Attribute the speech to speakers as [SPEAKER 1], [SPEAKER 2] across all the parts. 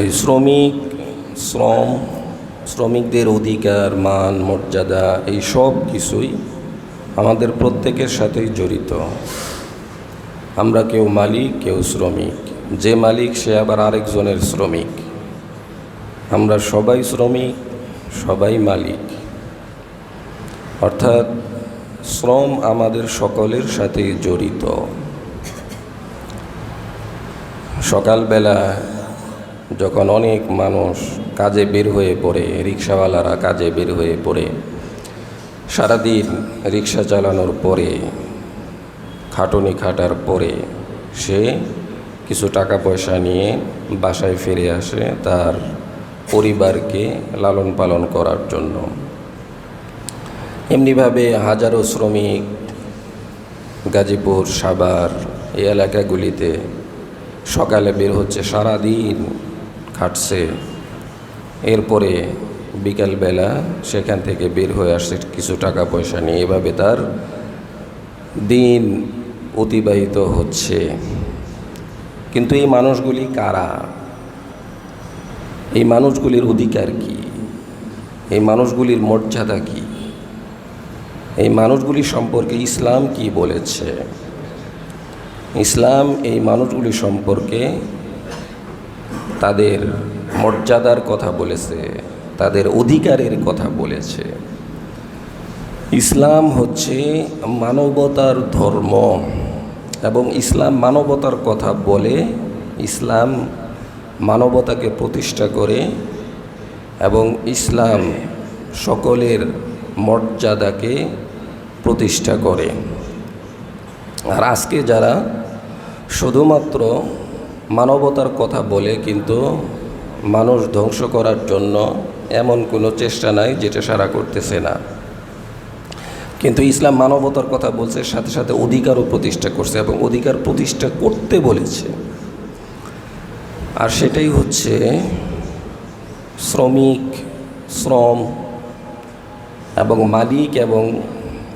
[SPEAKER 1] এই শ্রমিকদের অধিকার, মান, মর্যাদা এই সব কিছুই আমাদের প্রত্যেকের সাথেই জড়িত। আমরা কেউ মালিক, কেউ শ্রমিক। যে মালিক সে আবার আরেকজনের শ্রমিক। আমরা সবাই শ্রমিক, সবাই মালিক। অর্থাৎ শ্রম আমাদের সকলের সাথেই জড়িত। সকালবেলা যখন অনেক মানুষ কাজে বের হয়ে পড়ে, রিক্সাওয়ালারা কাজে বের হয়ে পড়ে, সারাদিন রিক্সা চালানোর পরে, খাটুনি খাটার পরে সে কিছু টাকা পয়সা নিয়ে বাসায় ফিরে আসে তার পরিবারকে লালন পালন করার জন্য। এমনিভাবে হাজারো শ্রমিক গাজীপুর, সাভার এই এলাকাগুলিতে সকালে বের হচ্ছে, সারাদিন খাটছে, এরপরে বিকালবেলা সেখান থেকে বের হয়ে আসছে কিছু টাকা পয়সা নিয়ে। এভাবে তার দিন অতিবাহিত হচ্ছে। কিন্তু এই মানুষগুলি কারা? এই মানুষগুলির অধিকার কি? এই মানুষগুলির মর্যাদা কি? এই মানুষগুলি সম্পর্কে ইসলাম কি বলেছে? ইসলাম এই মানুষগুলি সম্পর্কে তাদের মর্যাদার কথা বলেছে, তাদের অধিকারের কথা বলেছে। ইসলাম হচ্ছে মানবতার ধর্ম এবং ইসলাম মানবতার কথা বলে। ইসলাম মানবতাকে প্রতিষ্ঠা করে এবং ইসলাম সকলের মর্যাদাকে প্রতিষ্ঠা করে। আর আজকে যারা শুধুমাত্র মানবতার কথা বলে কিন্তু মানুষ ধ্বংস করার জন্য এমন কোনো চেষ্টা নাই যেটা সারা করতেছে না। কিন্তু ইসলাম মানবতার কথা বলছে, সাথে সাথে অধিকারও প্রতিষ্ঠা করছে এবং অধিকার প্রতিষ্ঠা করতে বলেছে। আর সেটাই হচ্ছে শ্রম এবং মালিক এবং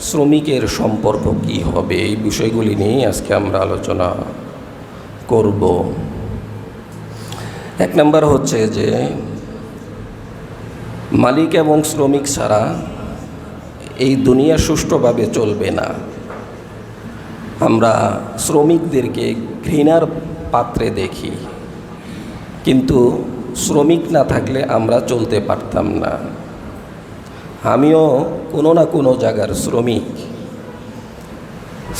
[SPEAKER 1] শ্রমিকের সম্পর্ক কি হবে, এই বিষয়গুলি নিয়ে আজকে আমরা আলোচনা করব। এক নম্বর হচ্ছে যে মালিক এবং শ্রমিক ছাড়া এই দুনিয়া সুষ্ঠুভাবে চলবে না। আমরা শ্রমিকদেরকে ঘৃণার পাত্রে দেখি, কিন্তু শ্রমিক না থাকলে আমরা চলতে পারতাম না। আমিও কোনো না কোনো জায়গার শ্রমিক।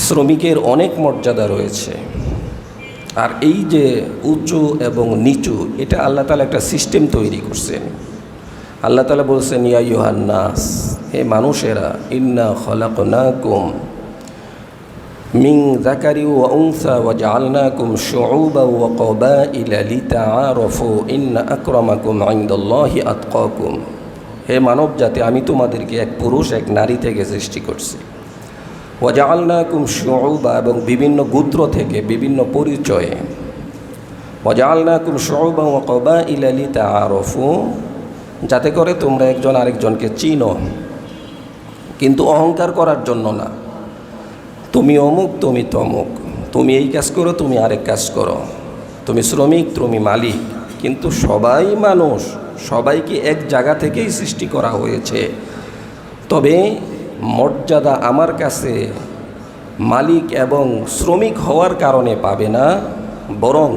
[SPEAKER 1] শ্রমিকের অনেক মর্যাদা রয়েছে। আর এই যে উঁচু এবং নিচু, এটা আল্লাহ তাআলা একটা সিস্টেম তৈরি করছেন। আল্লাহ তাআলা বলছেন, ইয়া আইয়ুহান নাস, হে মানুষেরা, ইন্না খলাকনাকুম মিন যাকারি ওয়া উনসা ওয়া জাআলনাকুম শুউবান ওয়া ক্বাবাইলা লিতাআরাফু ইন্না আকরামাকুম ইনদাল্লাহি আতকাকুম। হে মানব জাতি, আমি তোমাদেরকে এক পুরুষ এক নারী থেকে সৃষ্টি করছি। ওয়া জাআলনাকুম শুউবা, এবং বিভিন্ন গোত্র থেকে বিভিন্ন পরিচয়ে। ওয়া জাআলনাকুম শুউবান ওয়া ক্বাবাইলা লিতাআরাফু, যাতে করে তোমরা একজন আরেকজনকে চিনো, কিন্তু অহংকার করার জন্য না। তুমি অমুক, তুমি তমুক, তুমি এই কাজ করো, তুমি আরেক কাজ করো, তুমি শ্রমিক, তুমি মালিক, কিন্তু সবাই মানুষ, সবাইকে এক জায়গা থেকেই সৃষ্টি করা হয়েছে। তবে মর্যাদা আমার কাছে মালিক এবং শ্রমিক হওয়ার কারণে পাবে না, বরং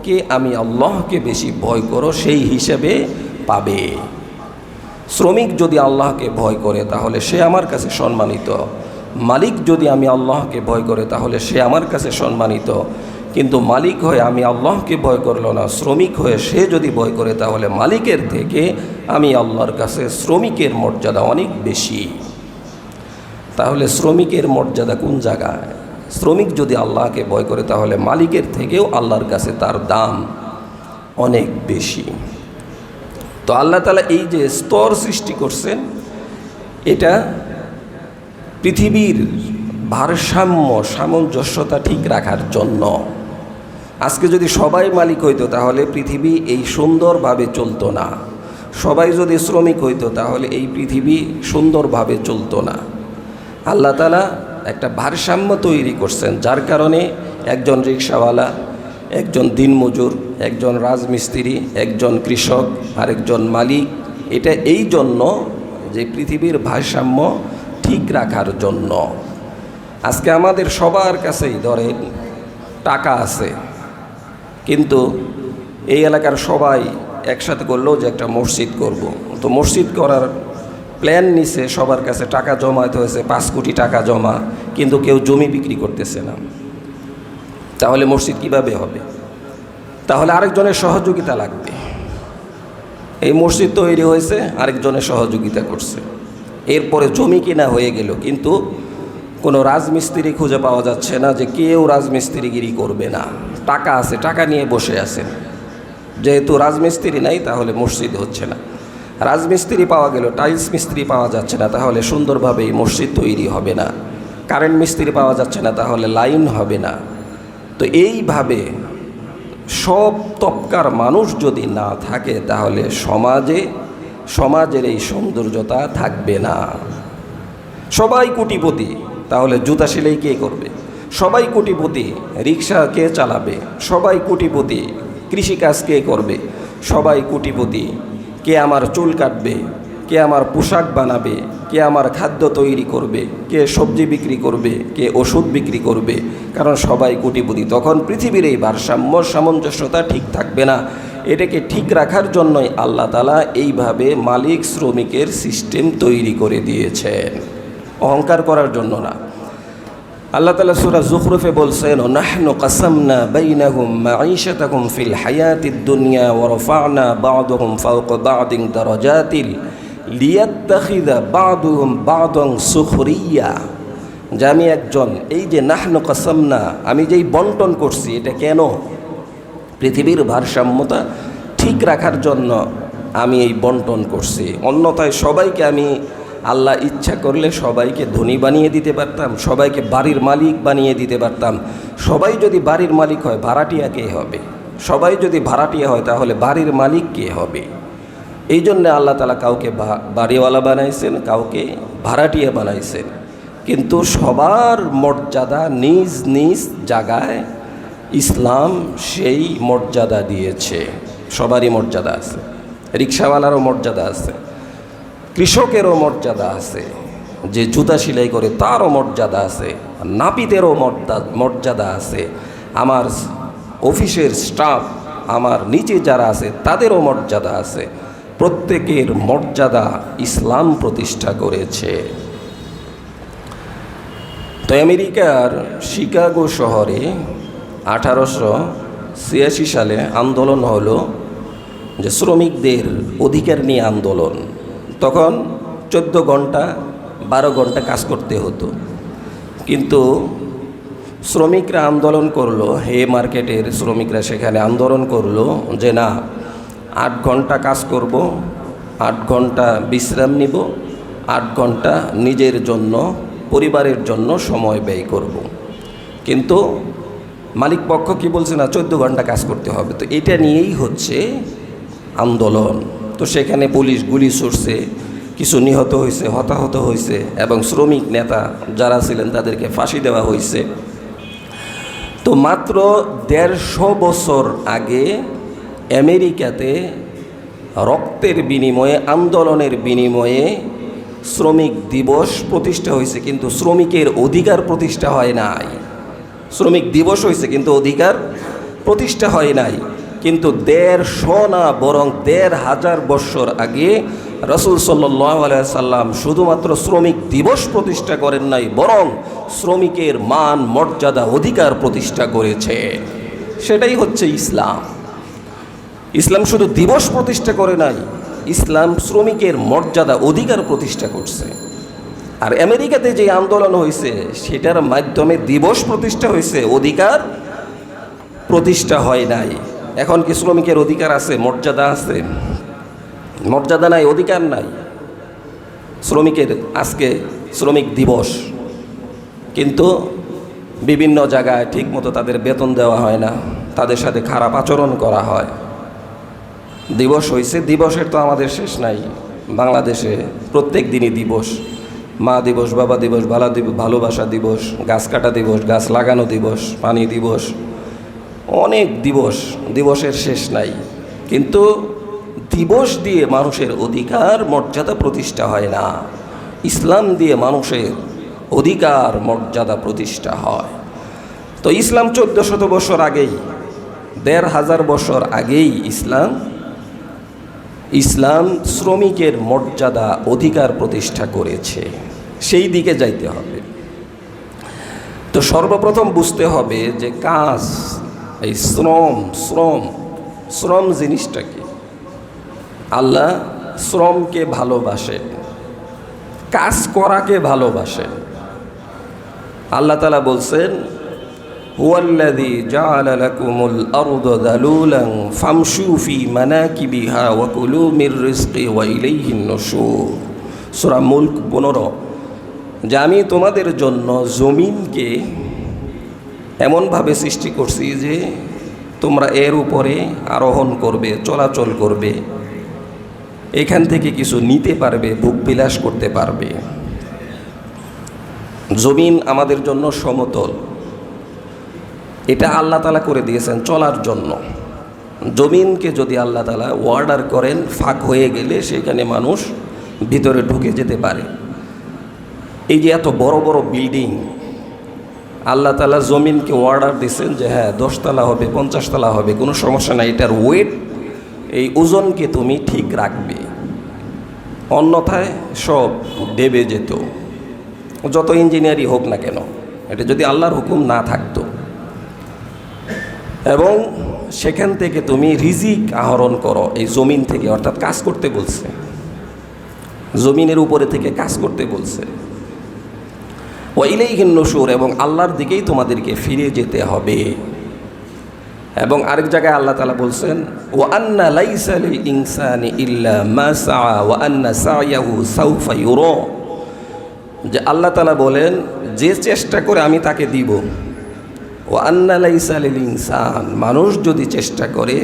[SPEAKER 1] কে আমি আল্লাহকে বেশি ভয় করো সেই হিসেবে পাবে। শ্রমিক যদি আল্লাহকে ভয় করে তাহলে সে আমার কাছে সম্মানিত। মালিক যদি আমি আল্লাহকে ভয় করে তাহলে সে আমার কাছে সম্মানিত। কিন্তু মালিক হয়ে আমি আল্লাহকে ভয় করলো না, শ্রমিক হয়ে সে যদি ভয় করে তাহলে মালিকের থেকে আমি আল্লাহর কাছে শ্রমিকের মর্যাদা অনেক বেশি। তাহলে শ্রমিকের মর্যাদা কোন জায়গায়? শ্রমিক যদি আল্লাহকে ভয় করে তাহলে মালিকের থেকেও আল্লাহর কাছে তার দাম অনেক বেশি। তো আল্লাহ তাআলা এই যে স্তর সৃষ্টি করছেন, এটা পৃথিবীর ভারসাম্য, সামঞ্জস্যতা ঠিক রাখার জন্য। আজকে যদি সবাই মালিক হইতো তাহলে পৃথিবী এই সুন্দরভাবে চলতো না। সবাই যদি শ্রমিক হইতো তাহলে এই পৃথিবী সুন্দরভাবে চলতো না। আল্লাহ তাআলা একটা ভারসাম্য তৈরি করছেন, যার কারণে একজন রিক্সাওয়ালা একজন দিনমজুর, একজন রাজমিস্ত্রি, একজন কৃষক, আরেকজন মালিক। এটা এই জন্য যে পৃথিবীর ভারসাম্য ঠিক রাখার জন্য। আজকে আমাদের সবার কাছেই ধরেন টাকা আছে, কিন্তু এই এলাকার সবাই একসাথে করলেও যে একটা মসজিদ করব, তো মসজিদ করার প্ল্যান নিছে, সবার কাছে টাকা জমাতে হয়েছে 5 কোটি টাকা জমা, কিন্তু কেউ জমি বিক্রি করতেছে না। তাহলে মসজিদ কিভাবে হবে? তাহলে আরেকজনের সহযোগিতা লাগবে। এই মসজিদ তৈরি হয়েছে, আরেকজনের সহযোগিতা করছে, এরপরে জমি কিনা হয়ে গেল, কিন্তু কোনো রাজমিস্ত্রি খুঁজে পাওয়া যাচ্ছে না যে কেউ রাজমিস্ত্রিগিরি করবে না। টাকা আছে, টাকা নিয়ে বসে আছেন। যেহেতু রাজমিস্ত্রি নাই, তাহলে মসজিদ হচ্ছে না। রাজমিস্ত্রি পাওয়া গেল, টাইলস মিস্ত্রি পাওয়া যাচ্ছে না, তাহলে সুন্দরভাবে এই মসজিদ তৈরি হবে না। কারেন্ট মিস্ত্রি পাওয়া যাচ্ছে না, তাহলে লাইন হবে না। তো এইভাবে সব তবকার মানুষ যদি না থাকে, তাহলে সমাজের এই সৌন্দর্যতা থাকবে না। সবাই কোটিপতি, তাহলে জুতা সেলাই কে করবে? সবাই কোটিপতি, রিক্সা কে চালাবে? সবাই কোটিপতি, কৃষিকাজ কে করবে? সবাই কোটিপতি। কে আমার চুল কাটবে? কে আমার পোশাক বানাবে? কে আমার খাদ্য তৈরি করবে? কে সবজি বিক্রি করবে? কে ওষুধ বিক্রি করবে? কারণ সবাই কোটিপতি। তখন পৃথিবীর এই ভারসাম্য সামঞ্জস্যতা ঠিক থাকবে না। এটাকে ঠিক রাখার জন্যই আল্লাহ তাআলা এইভাবে মালিক শ্রমিকের সিস্টেম তৈরি করে দিয়েছেন, অহংকার করার জন্য না। আল্লাহ তাআলা সূরা যুখরুফে বলছেন, নাহনু কাসামনা বাইনাহুম মাঈশাতাকুম ফিল হায়াতিদ দুনিয়া ওয়া রাফা'না বা'দাহুম ফাওকা বা'দিন দারাজাতিল লিয়াত্তাখিযা বা'দুহুম বা'দান সুখরিয়া। যে আমি একজন, এই যে নাহনু কাসামনা, আমি যেই বন্টন করছি, এটা কেন? পৃথিবীর ভারসাম্যতা ঠিক রাখার জন্য আমি এই বন্টন করছি। অন্যথায় সবাইকে আমি আল্লাহ ইচ্ছা করলে সবাইকে ধনী বানিয়ে দিতে পারতাম, সবাইকে বাড়ির মালিক বানিয়ে দিতে পারতাম। সবাই যদি বাড়ির মালিক হয়, ভাড়াটিয়া কে হবে? সবাই যদি ভাড়াটিয়া হয়, তাহলে বাড়ির মালিক কে হবে? এই জন্যে আল্লাহ তাআলা কাউকে বাড়িওয়ালা বানাইছেন, কাউকে ভাড়াটিয়া বানাইছেন। কিন্তু সবার মর্যাদা নিজ নিজ জায়গায় ইসলাম সেই মর্যাদা দিয়েছে। সবারই মর্যাদা আছে, রিক্সাওয়ালারও মর্যাদা আছে, কৃষকেরও মর্যাদা আছে, যে জুতা সেলাই করে তারও মর্যাদা আছে, নাপিতেরও মর্যাদা আছে, আমার অফিসের স্টাফ, আমার নিচে যারা আছে তাদেরও মর্যাদা আছে। প্রত্যেকের মর্যাদা ইসলাম প্রতিষ্ঠা করেছে। তো আমেরিকার শিকাগো শহরে 1886 সালে আন্দোলন হলো, যে শ্রমিকদের অধিকার নিয়ে আন্দোলন। তখন 14 ঘন্টা 12 ঘন্টা কাজ করতে হতো, কিন্তু শ্রমিকরা আন্দোলন করলো, হে মার্কেটের শ্রমিকরা সেখানে আন্দোলন করলো যে না, 8 ঘন্টা কাজ করব, 8 ঘন্টা বিশ্রাম নিব, 8 ঘন্টা নিজের জন্য, পরিবারের জন্য সময় ব্যয় করব। কিন্তু মালিক পক্ষ কি বলছে? না, 14 ঘন্টা কাজ করতে হবে। তো এটা নিয়েই হচ্ছে আন্দোলন। তো সেখানে পুলিশ গুলি ছুড়ছে, কিছু নিহত হয়েছে, হতাহত হয়েছে, এবং শ্রমিক নেতা যারা ছিলেন তাদেরকে ফাঁসি দেওয়া হয়েছে। তো মাত্র 150 বছর আগে আমেরিকাতে রক্তের বিনিময়ে, আন্দোলনের বিনিময়ে শ্রমিক দিবস প্রতিষ্ঠা হয়েছে, কিন্তু শ্রমিকের অধিকার প্রতিষ্ঠা হয় নাই। শ্রমিক দিবস হয়েছে, কিন্তু অধিকার প্রতিষ্ঠা হয় নাই। কিন্তু 150 না, বরং 1500 বছর আগে রাসূল সাল্লাল্লাহু আলাইহি সাল্লাম শুধুমাত্র শ্রমিক দিবস প্রতিষ্ঠা করেন নাই, বরং শ্রমিকের মান, মর্যাদা, অধিকার প্রতিষ্ঠা করেছে। সেটাই হচ্ছে ইসলাম। ইসলাম শুধু দিবস প্রতিষ্ঠা করে নাই, ইসলাম শ্রমিকের মর্যাদা, অধিকার প্রতিষ্ঠা করছে। আর আমেরিকাতে যে আন্দোলন হয়েছে, সেটার মাধ্যমে দিবস প্রতিষ্ঠা হয়েছে, অধিকার প্রতিষ্ঠা হয় নাই। এখন কি শ্রমিকের অধিকার আছে? মর্যাদা আছে? মর্যাদা নাই, অধিকার নাই। শ্রমিকের আজকে শ্রমিক দিবস, কিন্তু বিভিন্ন জায়গায় ঠিকমতো তাদের বেতন দেওয়া হয় না, তাদের সাথে খারাপ আচরণ করা হয়। দিবস হয়েছে, দিবসের তো আমাদের শেষ নাই। বাংলাদেশে প্রত্যেক দিনই দিবস, মা দিবস, বাবা দিবস, ভালোবাসা দিবস, গাছ কাটা দিবস, গাছ লাগানো দিবস, পানি দিবস, অনেক দিবসের শেষ নাই, কিন্তু দিবস দিয়ে মানুষের অধিকার মর্যাদা প্রতিষ্ঠা হয় না, ইসলাম দিয়ে মানুষের অধিকার মর্যাদা প্রতিষ্ঠা হয়। তো ইসলাম 1400 বছর আগেই, 1500 বছর আগেই ইসলাম শ্রমিকের মর্যাদা অধিকার প্রতিষ্ঠা করেছে। সেই দিকে যাইতে হবে। তো সর্বপ্রথম বুঝতে হবে যে কাজ, এই শ্রম জিনিসটা কি। আল্লাহ শ্রমকে ভালোবাসেন, কাজ করাকে ভালোবাসেন। আল্লাহ তাআলা বলছেন, হুয়াল্লাযী জাআলা লাকুমুল আরদা যালুলান ফামশু ফি মানাকিবিহা ওয়া কুলু মির রিজকি ওয়া ইলাইহিন নুশুর। সূরা মুলক 15। যে আমি তোমাদের জন্য জমিনকে এমনভাবে সৃষ্টি করছি যে তোমরা এর উপরে আরোহণ করবে, চলাচল করবে, এখান থেকে কিছু নিতে পারবে, ভোগ বিলাস করতে পারবে। জমিন আমাদের জন্য সমতল, এটা আল্লাহ তাআলা করে দিয়েছেন চলার জন্য। জমিনকে যদি আল্লাহ তাআলা অর্ডার করেন, ফাঁক হয়ে গেলে সেখানে মানুষ ভিতরে ঢুকে যেতে পারে। এই যে এত বড় বড় বিল্ডিং, আল্লাহ তাআলা জমিনকে অর্ডার দিয়েছেন যে হ্যাঁ 10 তলা হবে, 50 তলা হবে, কোনো সমস্যা নাই, এটার ওয়েট, এই ওজনকে তুমি ঠিক রাখবে, অন্যথায় সব দেবে যেত। যত ইঞ্জিনিয়ারই হোক না কেন, এটা যদি আল্লাহর হুকুম না থাকতো। এবং সেখান থেকে তুমি রিজিক আহরণ করো এই জমিন থেকে, অর্থাৎ কাজ করতে বলছে, জমিনের উপরে থেকে কাজ করতে বলছে। ওয়া ইলাইহিন নুশুর, এবং আল্লাহর দিকেই তোমাদেরকে ফিরে যেতে হবে। এবং আরেক জায়গায় আল্লাহ তাআলা বলছেন, ওয়া আন্না লাইসা লিল ইনসানি ইল্লা মা সাআ ওয়া আন্না সা'য়াহু সাউফা ইউরা। যে আল্লাহ তাআলা বলেন, যে চেষ্টা করে আমি তাকে দিব। ওয়া আন্না লাইসা লিল ইনসান, মানুষ যদি চেষ্টা করে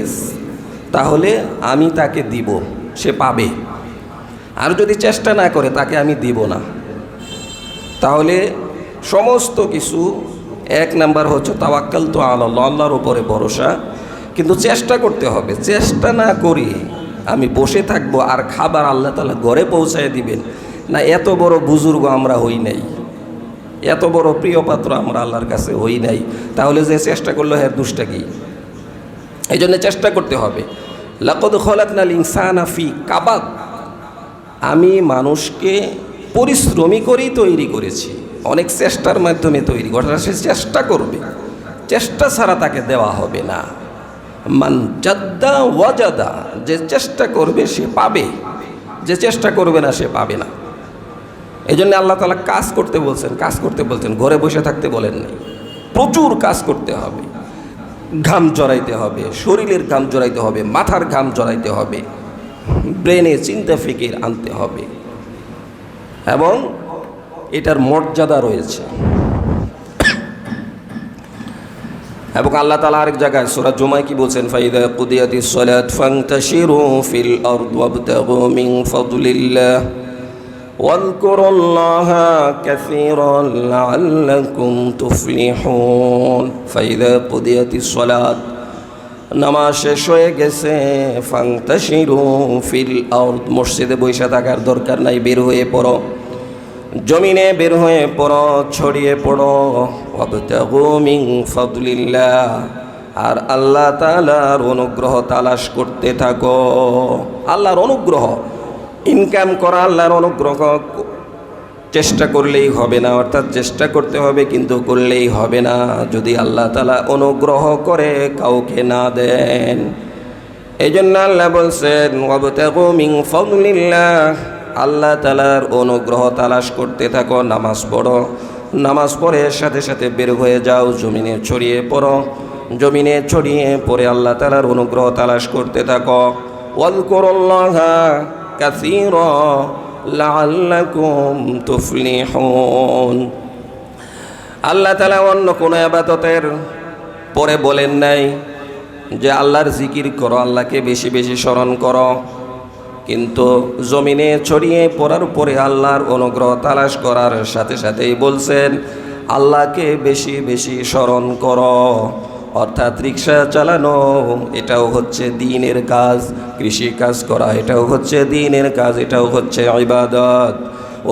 [SPEAKER 1] তাহলে আমি তাকে দিব, সে পাবে। আর যদি চেষ্টা না করে তাকে আমি দিব না। তাহলে সমস্ত কিছু, এক নাম্বার হচ্ছে তাওয়াক্কালতু আলাল্লাহ, আল্লাহর উপরে ভরসা। কিন্তু চেষ্টা করতে হবে। চেষ্টা না করি আমি বসে থাকবো আর খাবার আল্লাহ তাআলা ঘরে পৌঁছায় দিবেন না, এত বড় বুজুর্গ আমরা হই নাই, এত বড় প্রিয় পাত্র আমরা আল্লাহর কাছে হই নাই। তাহলে যে চেষ্টা করলো হ্যাঁ দুষ্টা কি? এই জন্য চেষ্টা করতে হবে। লাকাদ খালাকনাল ইনসানা ফি কাবাদ, আমি মানুষকে পরিশ্রমী করেই তৈরি করেছি, অনেক চেষ্টার মাধ্যমে তৈরি করা। সে চেষ্টা করবে, চেষ্টা ছাড়া তাকে দেওয়া হবে না। মান জাদ্দা ওয়াজাদা, যে চেষ্টা করবে সে পাবে, যে চেষ্টা করবে না সে পাবে না। এই জন্য আল্লাহ তাআলা কাজ করতে বলছেন, কাজ করতে বলছেন, ঘরে বসে থাকতে বলেন নাই। প্রচুর কাজ করতে হবে, ঘাম জড়াইতে হবে, শরীরের ঘাম জড়াইতে হবে, মাথার ঘাম জড়াইতে হবে, ব্রেনে চিন্তা ফিকির আনতে হবে, এবং এটার মর্যাদা রয়েছে। এবং আল্লাহ তাআলা আরেক জায়গায় সূরা জুমায় কি বলছেন, ফাইদা কুদিয়াতিস সালাত ফান্তাশিরু ফিল আরদি ওয়াবতাগু মিন ফাদলিল্লাহ ওয়াযকুরুল্লাহা কাসীরান লাআল্লাকুম তুফলিহুন। ফাইদা কুদিয়াতিস সালাত, নামাজ শেষ হয়ে গেছে, ফান্তাশিরু ফিল আরদ, মসজিদে বসে থাকার দরকার নাই, বের হয়ে পড়ো, জমিনে বের হয়ে পড়ো, ছড়িয়ে পড়ো। ওয়াবতাগু মিন ফাদলিল্লাহ, আর আল্লাহ তাআলার অনুগ্রহ তালাশ করতে থাকো। আল্লাহর অনুগ্রহ, ইনকাম করা আল্লাহর অনুগ্রহ চেষ্টা করলেই হবে না, অর্থাৎ চেষ্টা করতে হবে কিন্তু করলেই হবে না যদি আল্লাহ তাআলা অনুগ্রহ করে কাউকে না দেন। এই জন্য আল্লাহ বলছেন, ওয়াবতাগু মিন ফাদলিল্লাহ, আল্লাহ তাআলার অনুগ্রহ তালাশ করতে থাকো। নামাজ পড়ো, নামাজ পড়ে সাথে সাথে বের হয়ে যাও, জমিনে ছড়িয়ে পড়ো, জমিনে ছড়িয়ে পড়ে আল্লাহ তাআলার অনুগ্রহ তালাশ করতে থাকো। ওয়াযকুরুল্লাহা কাসীরা লাআল্লাকুম তুফলিহুন। আল্লাহ তাআলা অন্য কোনো ইবাদতের পরে বলেন নাই যে আল্লাহর জিকির করো, আল্লাহকে বেশি বেশি স্মরণ করো, কিন্তু জমিনে ছড়িয়ে পড়ার পরে আল্লাহর অনুগ্রহ তালাশ করার সাথে সাথেই বলছেন আল্লাহকে বেশি বেশি স্মরণ করো। অর্থাৎ রিক্সা চালানো এটাও হচ্ছে দ্বীনের কাজ, কৃষি কাজ করা এটাও হচ্ছে দ্বীনের কাজ, এটাও হচ্ছে ইবাদত,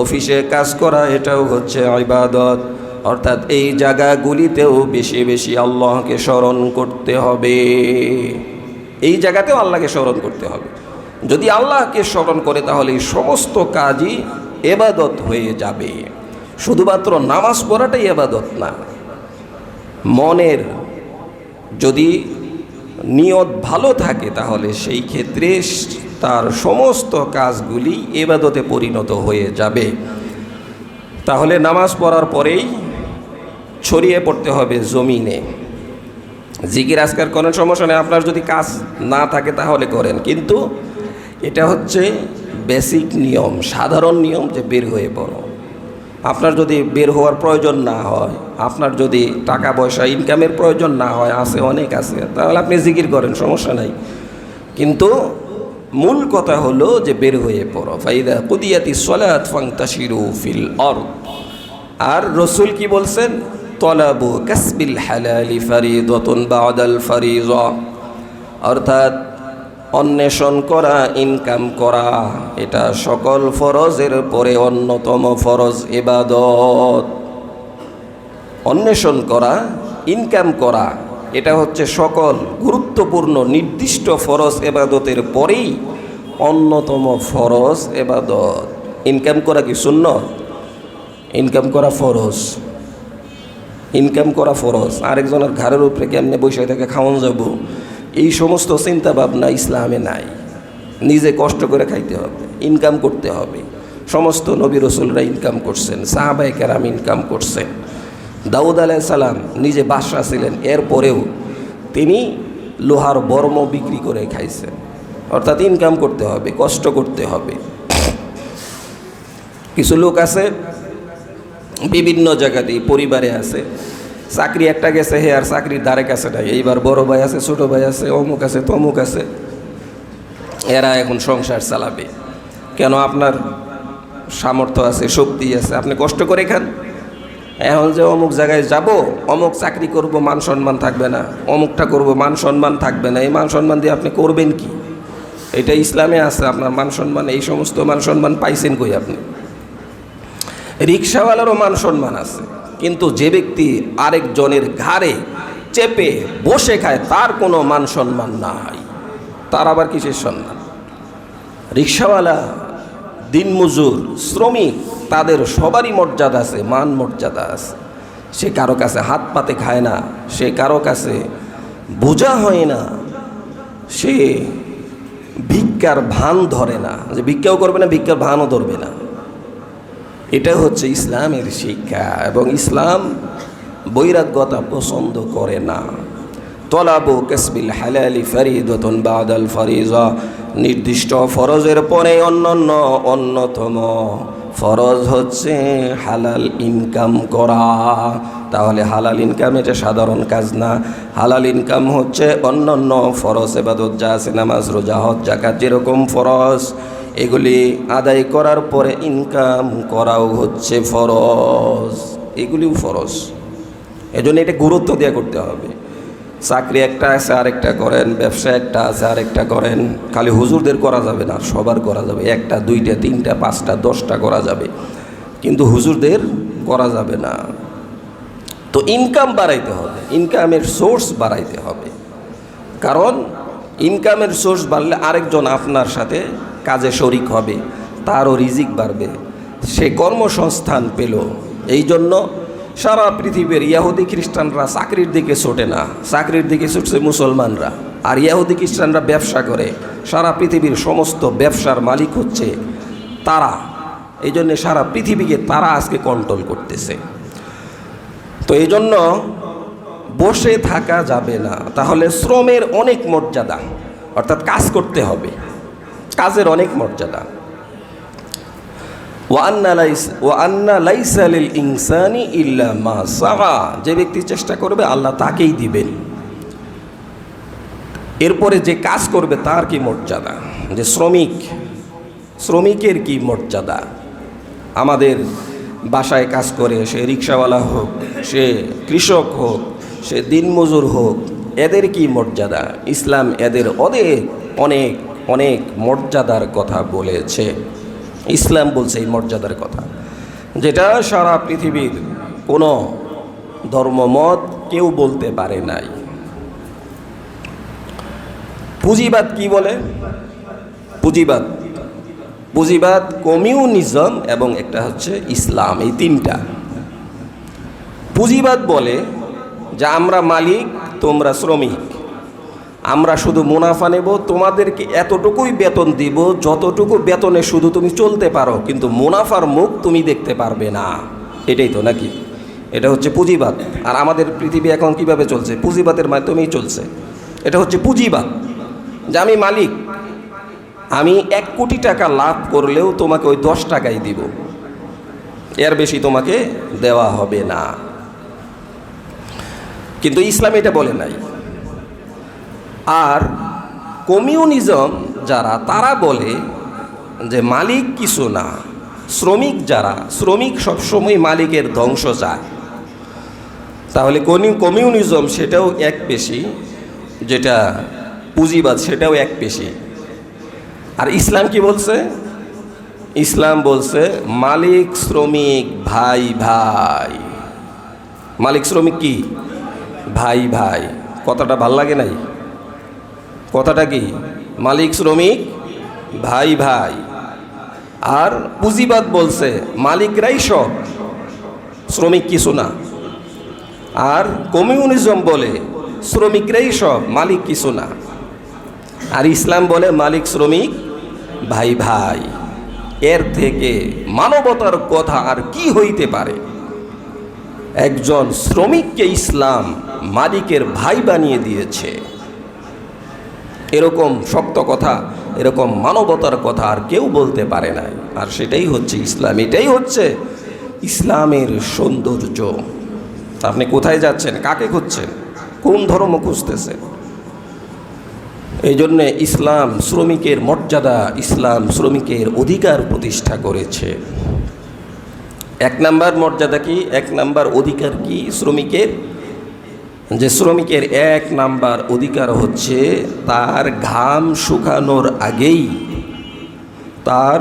[SPEAKER 1] অফিসে কাজ করা এটাও হচ্ছে ইবাদত। অর্থাৎ এই জায়গাগুলিতেও বেশি বেশি আল্লাহকে স্মরণ করতে হবে, এই জায়গাতেও আল্লাহকে স্মরণ করতে হবে। যদি আল্লাহকে স্মরণ করে তাহলে এই সমস্ত কাজই ইবাদত হয়ে যাবে। শুধুমাত্র নামাজ পড়াটাই ইবাদত না, মনের যদি নিয়ত ভালো থাকে তাহলে সেই ক্ষেত্রে তার সমস্ত কাজগুলি ইবাদতে পরিণত হয়ে যাবে। তাহলে নামাজ পড়ার পরেই ছড়িয়ে পড়তে হবে জমিনে। জিকির আজকার করেন, সমস্যা নেই, আপনার যদি কাজ না থাকে তাহলে করেন, কিন্তু এটা হচ্ছে বেসিক নিয়ম, সাধারণ নিয়ম যে বের হয়ে পড়ো। আপনার যদি বের হওয়ার প্রয়োজন না হয়, আপনার যদি টাকা পয়সা ইনকামের প্রয়োজন না হয়, আছে অনেক আছে, তাহলে আপনি জিকির করেন, সমস্যা নাই, কিন্তু মূল কথা হলো যে বের হয়ে পড়ো। ফাইদা কুদিয়াতি সলাত ফান্তাশিরু ফিল আরদ। আর রসুল কি বলছেন? তলাবু কাসবিল হালালি ফারিদাতুন বাদাল ফারিজা, অর্থাৎ অন্বেষণ করা, ইনকাম করা, এটা সকল ফরজের পরে অন্যতম ফরজ ইবাদত। অন্বেষণ করা, ইনকাম করা, এটা হচ্ছে সকল গুরুত্বপূর্ণ নির্দিষ্ট ফরজ ইবাদতের পরেই অন্যতম ফরজ ইবাদত। ইনকাম করা কি সুন্নত? ইনকাম করা ফরজ, ইনকাম করা ফরজ। আরেকজনের ঘাড়ের উপরে কেমনে বসে থেকে খাওয়ান যাব, এই সমস্ত চিন্তা ভাবনা ইসলামে নাই। নিজে কষ্ট করে খাইতে হবে, ইনকাম করতে হবে। সমস্ত নবী রসুলরা ইনকাম করছেন, সাহাবায়ে কেরাম ইনকাম করছেন। দাউদ আলাইহিস সালাম নিজে বাদশাহ ছিলেন, এরপরেও তিনি লোহার বর্ম বিক্রি করে খাইছেন। অর্থাৎ ইনকাম করতে হবে, কষ্ট করতে হবে। কিছু লোক আছে বিভিন্ন জায়গাতেই, পরিবারে আছে, চাকরি একটা গেছে, হে আর চাকরির দ্বারে কাছে নাই, এইবার বড় ভাই আছে, ছোট ভাই আছে, অমুক আছে, তমুক আছে, এরা এখন সংসার চালাবে। কেন? আপনার সামর্থ্য আছে, শক্তি আছে, আপনি কষ্ট করে খান। এখন যে অমুক জায়গায় যাব, অমুক চাকরি করব, মান সম্মান থাকবে না, অমুকটা করব, মান সম্মান থাকবে না, এই মান সম্মান দিয়ে আপনি করবেন কি? এটা ইসলামে আছে আপনার মান সম্মান, এই সমস্ত মান সম্মান পাইছেন কই আপনি? রিক্সাওয়ালারও মান সম্মান আছে, কিন্তু যে ব্যক্তি আরেকজনের ঘাড়ে চেপে বসে খায় তার কোনো মান সম্মান নাই, তার আবার কিসের সম্মান? রিক্সাওয়ালা, দিনমজুর, শ্রমিক, তাদের সবারই মর্যাদা আছে, মান মর্যাদা আছে। সে কারো কাছে হাত পাতে খায় না, সে কারো কাছে বোঝা হয় না, সে ভিক্ষার ভান ধরে না, যে ভিক্ষাও করবে না, ভিক্ষার ভানও ধরবে না। এটা হচ্ছে ইসলামের শিক্ষা, এবং ইসলাম বৈরাগ্যতা পছন্দ করে না। তলাবু কাসবিল হালালি ফারিদাতুন বাদাল ফারিজা, নির্দিষ্ট ফরজের পরে অন্যতম ফরজ হচ্ছে হালাল ইনকাম করা। তাহলে হালাল ইনকাম এটা সাধারণ কাজ না, হালাল ইনকাম হচ্ছে অন্যান্য ফরজ ইবাদত যা আছে, নামাজ, রোজা, হজ, যাকাত যেরকম ফরজ, এগুলি আদায় করার পরে ইনকাম করাও হচ্ছে ফরজ, এগুলিও ফরজ। এজন্য এটা গুরুত্ব দিয়ে করতে হবে। চাকরি একটা আছে আরেকটা করেন, ব্যবসা একটা আছে আরেকটা করেন, খালি হুজুরদের করা যাবে না, সবার করা যাবে। একটা, দুইটা, তিনটা, পাঁচটা, 10টা করা যাবে, কিন্তু হুজুরদের করা যাবে না। তো ইনকাম বাড়াইতে হবে, ইনকামের সোর্স বাড়াইতে হবে, কারণ ইনকামের সোর্স বাড়লে আরেকজন আপনার সাথে কাজে শরিক হবে, তারও রিজিক বাড়বে, সে কর্মসংস্থান পেল। এই জন্য সারা পৃথিবীর ইহুদি খ্রিস্টানরা চাকরির দিকে ছোটে না, চাকরির দিকে ছুটছে মুসলমানরা। আর ইহুদি খ্রিস্টানরা ব্যবসা করে, সারা পৃথিবীর সমস্ত ব্যবসার মালিক হচ্ছে তারা। এই জন্যে সারা পৃথিবীকে তারা আজকে কন্ট্রোল করতেছে। তো এই জন্য বসে থাকা যাবে না। তাহলে শ্রমের অনেক মর্যাদা, অর্থাৎ কাজ করতে হবে, কাজের অনেক মর্যাদা। ওয়ান্না লাইসা লিল ইনসানি ইল্লা মা সাআ, যে ব্যক্তি চেষ্টা করবে আল্লাহ তাকেই দিবেন। এরপরে যে কাজ করবে তার কি মর্যাদা, যে শ্রমিকের কি মর্যাদা। আমাদের বাসায় কাজ করে, সে রিক্সাওয়ালা হোক, সে কৃষক হোক, সে দিনমজুর হোক, এদের কি মর্যাদা, ইসলাম এদের অনেক অনেক মর্যাদার কথা বলেছে। ইসলাম বলছে এই মর্যাদার কথা, যেটা সারা পৃথিবীর কোনো ধর্মমত কেউ বলতে পারে নাই। পুঁজিবাদ কি বলে? পুঁজিবাদ, কমিউনিজম এবং একটা হচ্ছে ইসলাম, এই তিনটা। পুঁজিবাদ বলে যে আমরা মালিক, তোমরা শ্রমিক, আমরা শুধু মুনাফা নেব, তোমাদেরকে এতটুকুই বেতন দিব যতটুকু বেতনে শুধু তুমি চলতে পারো, কিন্তু মুনাফার মুখ তুমি দেখতে পারবে না। এটাই তো নাকি? এটা হচ্ছে পুঁজিবাদ। আর আমাদের পৃথিবী এখন কিভাবে চলছে? পুঁজিবাদের মাধ্যমেই চলছে। এটা হচ্ছে পুঁজিবাদ, যে আমি মালিক, আমি 1 কোটি টাকা লাভ করলেও তোমাকে ওই 10 টাকাই দিব, এর বেশি তোমাকে দেওয়া হবে না। কিন্তু ইসলাম এটা বলে নাই। আর কমিউনিজম যারা, তারা বলে যে মালিক কিছু না, শ্রমিক যারা, শ্রমিক সবসময় মালিকের ধ্বংস চায়। তাহলে কমিউনিজম সেটাও এক পেশি, যেটা পুঁজিবাদ সেটাও এক পেশি। আর ইসলাম কি বলছে? ইসলাম বলছে মালিক শ্রমিক ভাই ভাই। মালিক শ্রমিক কি? ভাই ভাই। কথাটা ভাল লাগে নাই? কথাটা কি? মালিক শ্রমিক ভাই ভাই। আর পুঁজিবাদ বলছে মালিকরাই সব, শ্রমিক কিছু না। আর কমিউনিজম বলে শ্রমিকরাই সব, মালিক কিছু না। আর ইসলাম বলে মালিক শ্রমিক ভাই ভাই। এর থেকে মানবতার কথা আর কি হইতে পারে? একজন শ্রমিককে ইসলাম মালিকের ভাই বানিয়ে দিয়েছে। এরকম শক্ত কথা, এরকম মানবতার কথা আর কেউ বলতে পারে না। আর সেটাই হচ্ছে ইসলাম, এটাই হচ্ছে ইসলামের সৌন্দর্য। আপনি কোথায় যাচ্ছেন? কাকে খুঁজছেন? কোন ধর্ম খুঁজতেছেন? এই জন্যে ইসলাম শ্রমিকের মর্যাদা, ইসলাম শ্রমিকের অধিকার প্রতিষ্ঠা করেছে। 1 নাম্বার মর্যাদা কি, 1 নাম্বার অধিকার কি শ্রমিকের? যে শ্রমিকের 1 নাম্বার অধিকার হচ্ছে তার ঘাম শুকানোর আগেই তার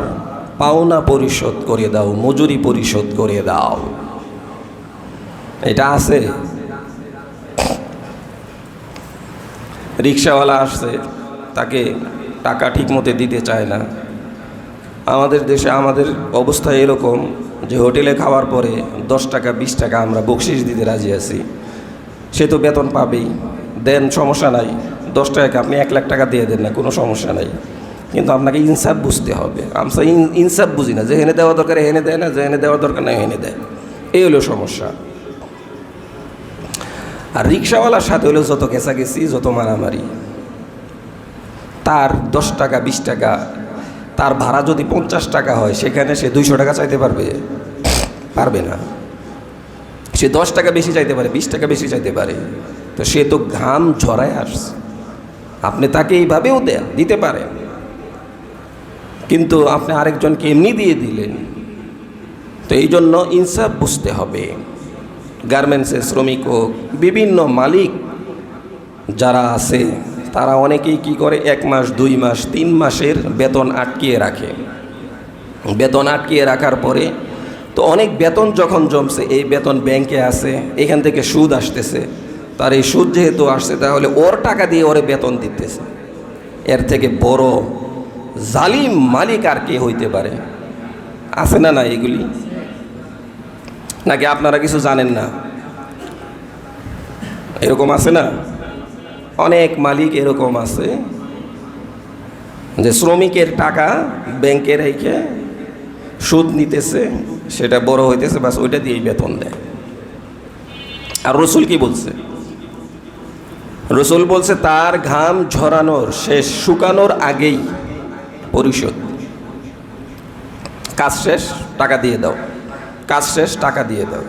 [SPEAKER 1] পাওনা পরিশোধ করে দাও, মজুরি পরিশোধ করে দাও। এটা আছে? রিক্সাওয়ালা আসছে, তাকে টাকা ঠিক মতো দিতে চায় না। আমাদের দেশে আমাদের অবস্থা এরকম যে হোটেলে খাওয়ার পরে 10 টাকা 20 টাকা আমরা বকশিশ দিতে রাজি আছি। সে তো বেতন পাবেই, দেন সমস্যা নাই, 10 টাকা আপনি 1 লাখ টাকা দিয়ে দেন না, কোনো সমস্যা নাই। কিন্তু আপনাকে ইনসাফ বুঝতে হবে। আমরা ইনসাফ বুঝি না, যেখানে দেওয়া দরকার এখানে দেয় না, যেখানে দেওয়ার দরকার না এখানে দেয়। এই হলো সমস্যা। আর রিক্সাওয়ালার সাথে হলো যত গেছাগেছি, যত মারামারি। তার 10 টাকা 20 টাকা, তার ভাড়া যদি 50 টাকা হয়, সেখানে সে 200 টাকা চাইতে পারবে? পারবে না। সে 10 টাকা বেশি চাইতে পারে, 20 টাকা বেশি চাইতে পারে। তো সে তো ঘাম ঝরায় আসছে। আপনি তাকে এইভাবেও দিতে পারেন, কিন্তু আপনি আরেকজনকে এমনি দিয়ে দিলেন। তো এই জন্য ইনসাফ বুঝতে হবে। গার্মেন্টসের শ্রমিক হোক, বিভিন্ন মালিক যারা আছে, তারা অনেকেই কি করে 1 মাস 2 মাস 3 মাসের বেতন আটকিয়ে রাখে। বেতন আটকিয়ে রাখার পরে তো অনেক বেতন যখন জমছে, এই বেতন ব্যাংকে আছে, এখান থেকে সুদ আসতেছে। তার এই সুদ যেহেতু আসছে, তাহলে ওর টাকা দিয়ে ওরে বেতন দিতেছে। এর থেকে বড় জালিম মালিক আর কে হইতে পারে? আছে না না এগুলি? নাকি আপনারা কিছু জানেন না? এরকম আছে না? অনেক মালিক এরকম আছে যে শ্রমিকের টাকা ব্যাংকে রেখে সুদ নিতেছে, সেটা বড় হইতেছে, বাস ওইটা দিয়েই বেতন দেয়। আর রসুল কি বলছে? রসুল বলছে তার ঘাম ঝরানোর শেষ, শুকানোর আগেই পরিশোধ। কাজ শেষ, টাকা দিয়ে দাও, কাজ শেষ, টাকা দিয়ে দাও।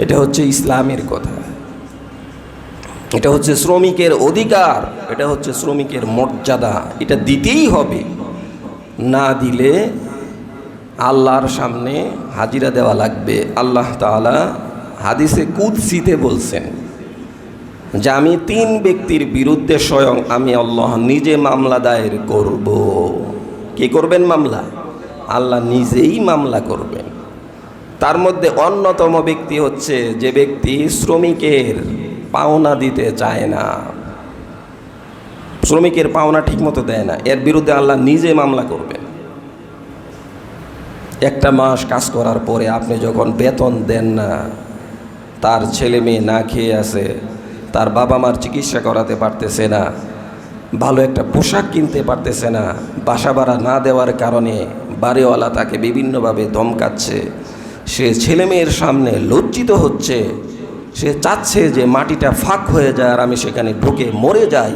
[SPEAKER 1] এটা হচ্ছে ইসলামের কথা, এটা হচ্ছে শ্রমিকের অধিকার, এটা হচ্ছে শ্রমিকের মর্যাদা। এটা দিতেই হবে, না দিলে আল্লাহর সামনে হাজিরা দেওয়া লাগবে। আল্লাহ তাআলা হাদিসে কুদসিতে বলছেন যে আমি 3 ব্যক্তির বিরুদ্ধে স্বয়ং আমি আল্লাহ নিজে মামলা দায়ের করব। কি করবেন মামলা? আল্লাহ নিজেই মামলা করবেন। তার মধ্যে অন্যতম ব্যক্তি হচ্ছে যে ব্যক্তি শ্রমিকের পাওনা দিতে চায় না, শ্রমিকের পাওনা ঠিকমতো দেয় না, এর বিরুদ্ধে আল্লাহ নিজে মামলা করবেন। 1 মাস কাজ করার পরে আপনি যখন বেতন দেন না, তার ছেলে মেয়ে না খেয়ে আছে, তার বাবা মার চিকিৎসা করাতে পারতেছে না, ভালো একটা পোশাক কিনতে পারতেছে না, বাসা ভাড়া না দেওয়ার কারণে বাড়িওয়ালা তাকে বিভিন্নভাবে ধমকাচ্ছে, সে ছেলে মেয়ের সামনে লজ্জিত হচ্ছে, সে চাচ্ছে যে মাটিটা ফাঁক হয়ে যায় আর আমি সেখানে ঢুকে মরে যাই।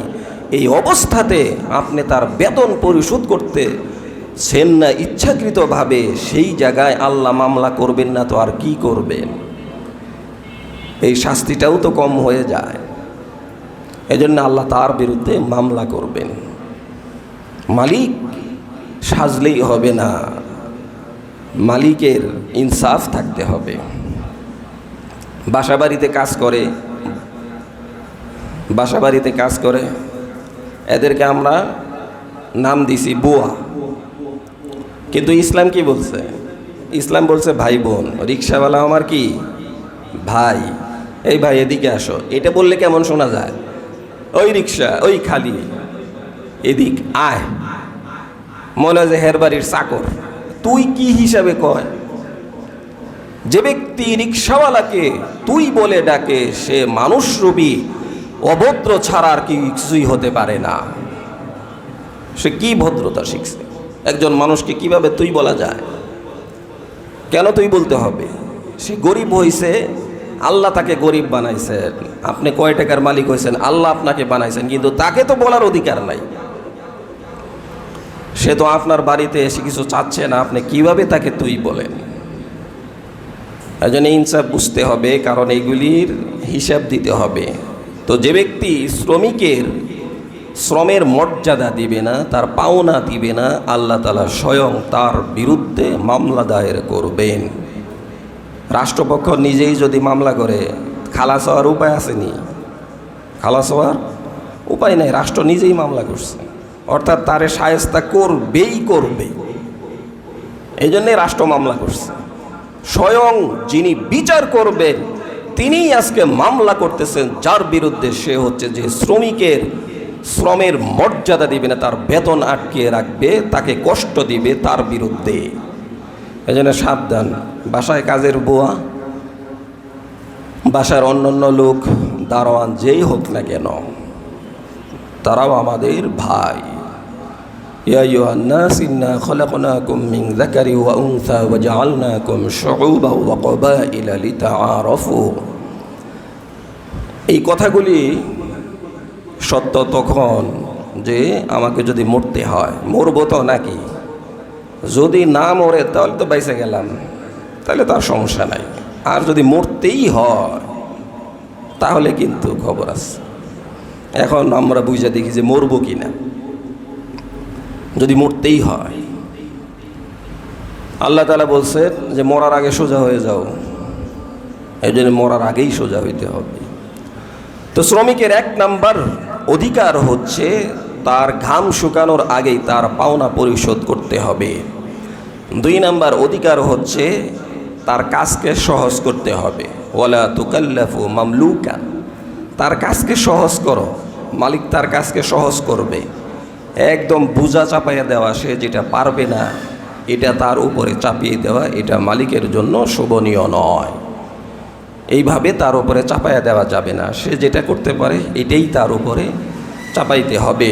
[SPEAKER 1] এই অবস্থাতে আপনি তার বেতন পরিশোধ করতেছেন না ইচ্ছাকৃতভাবে, সেই জায়গায় আল্লাহ মামলা করবেন না তো আর কি করবেন? এই শাস্তিটাও তো কম হয়ে যায়। এজন্য আল্লাহ তার বিরুদ্ধে মামলা করবেন। মালিক সাজলেই হবে না, মালিকের ইনসাফ থাকতে হবে। বাসাবাড়িতে কাজ করে এদেরকে আমরা নাম দিছি বুয়া, কিন্তু ইসলাম কি বলছে? ইসলাম বলছে ভাই বোন। রিক্সাওয়ালা আমার কি ভাই, এই ভাই এদিকে আসো, এটা বললে কেমন শোনা যায়? ওই রিক্সা, ওই খালি, এদিক আয়, মনে হয় যে হের বাড়ির চাকর। তুই কি হিসাবে কয়? যে ব্যক্তি রিক্সাওয়ালাকে তুই বলে ডাকে সে মানুষরূপী অভদ্র ছাড়া আর কিছুই হতে পারে না। সে কি ভদ্রতা শিখছে? একজন মানুষকে কিভাবে তুই বলা যায়? কেন তুই বলতে হবে? সে গরিব হয়েছে, আল্লাহ তাকে গরিব বানাইছেন। আপনি কয় টাকার মালিক হয়েছেন, আল্লাহ আপনাকে বানাইছেন, কিন্তু তাকে তো বলার অধিকার নাই। সে তো আপনার বাড়িতে এসে কিছু চাচ্ছে না, আপনি কিভাবে তাকে তুই বলেন? এজন্য ইনসাফ বুঝতে হবে, কারণ এইগুলির হিসাব দিতে হবে। তো যে ব্যক্তি শ্রমিকের শ্রমের মর্যাদা দিবে না, তার পাওনা দিবে না, আল্লাহ তাআলা স্বয়ং তার বিরুদ্ধে মামলা দায়ের করবেন। রাষ্ট্রপক্ষ নিজেই যদি মামলা করে, খালাস হওয়ার উপায় আসেনি? খালাস হওয়ার উপায় নাই, রাষ্ট্র নিজেই মামলা করছে, অর্থাৎ তারে শায়েস্তা করবে। এই জন্যে রাষ্ট্র মামলা করছে। স্বয়ং যিনি বিচার করবেন তিনিই আজকে মামলা করতেছেন, যার বিরুদ্ধে সে হচ্ছে যে শ্রমিকের শ্রমের মর্যাদা দিবে না, তার বেতন আটকে রাখবে, তাকে কষ্ট দিবে, তার বিরুদ্ধে। এই জন্য সাবধান। বাসায় কাজের বুয়া, বাসার অন্যান্য লোক, দারোয়ান, যেই হোক না কেন, তারাও আমাদের ভাই। ইয়া আইয়ুহান নাস ইন্না খলাকনাকুম মিন যাকারি ওয়া উনসা ওয়া জাআলনাকুম শুউবান ওয়া ক্বাবাইলা লিতাআরাফু। এই কথাগুলি সত্য তখন যে আমাকে যদি মরতে হয়, মরবো তো নাকি? যদি না মরে তাহলে তো বাইসে গেলাম, তাহলে তার সমস্যা নাই। আর যদি মরতেই হয় তাহলে কিন্তু খবর আছে। এখন আমরা বুঝে দেখি যে মরবো কি না। যদি মরতেই হয়, আল্লাহ তাআলা বলছেন যে মরার আগে সোজা হয়ে যাও। এই জন্য মরার আগেই সোজা হইতে হবে। তো শ্রমিকের 1 নাম্বার অধিকার হচ্ছে তার ঘাম শুকানোর আগেই তার পাওনা পরিশোধ করতে হবে। 2 নাম্বার অধিকার হচ্ছে তার কাজকে সহজ করতে হবে। ওয়ালা তুকাল্লাফু মামলুকান, তার কাজকে সহজ করো, মালিক তার কাজকে সহজ করবে। একদম বোঝা চাপাইয়া দেওয়া, সে যেটা পারবে না এটা তার উপরে চাপিয়ে দেওয়া, এটা মালিকের জন্য শোভনীয় নয়। এইভাবে তার উপরে চাপাইয়া দেওয়া যাবে না। সে যেটা করতে পারে এটাই তার উপরে চাপাইতে হবে।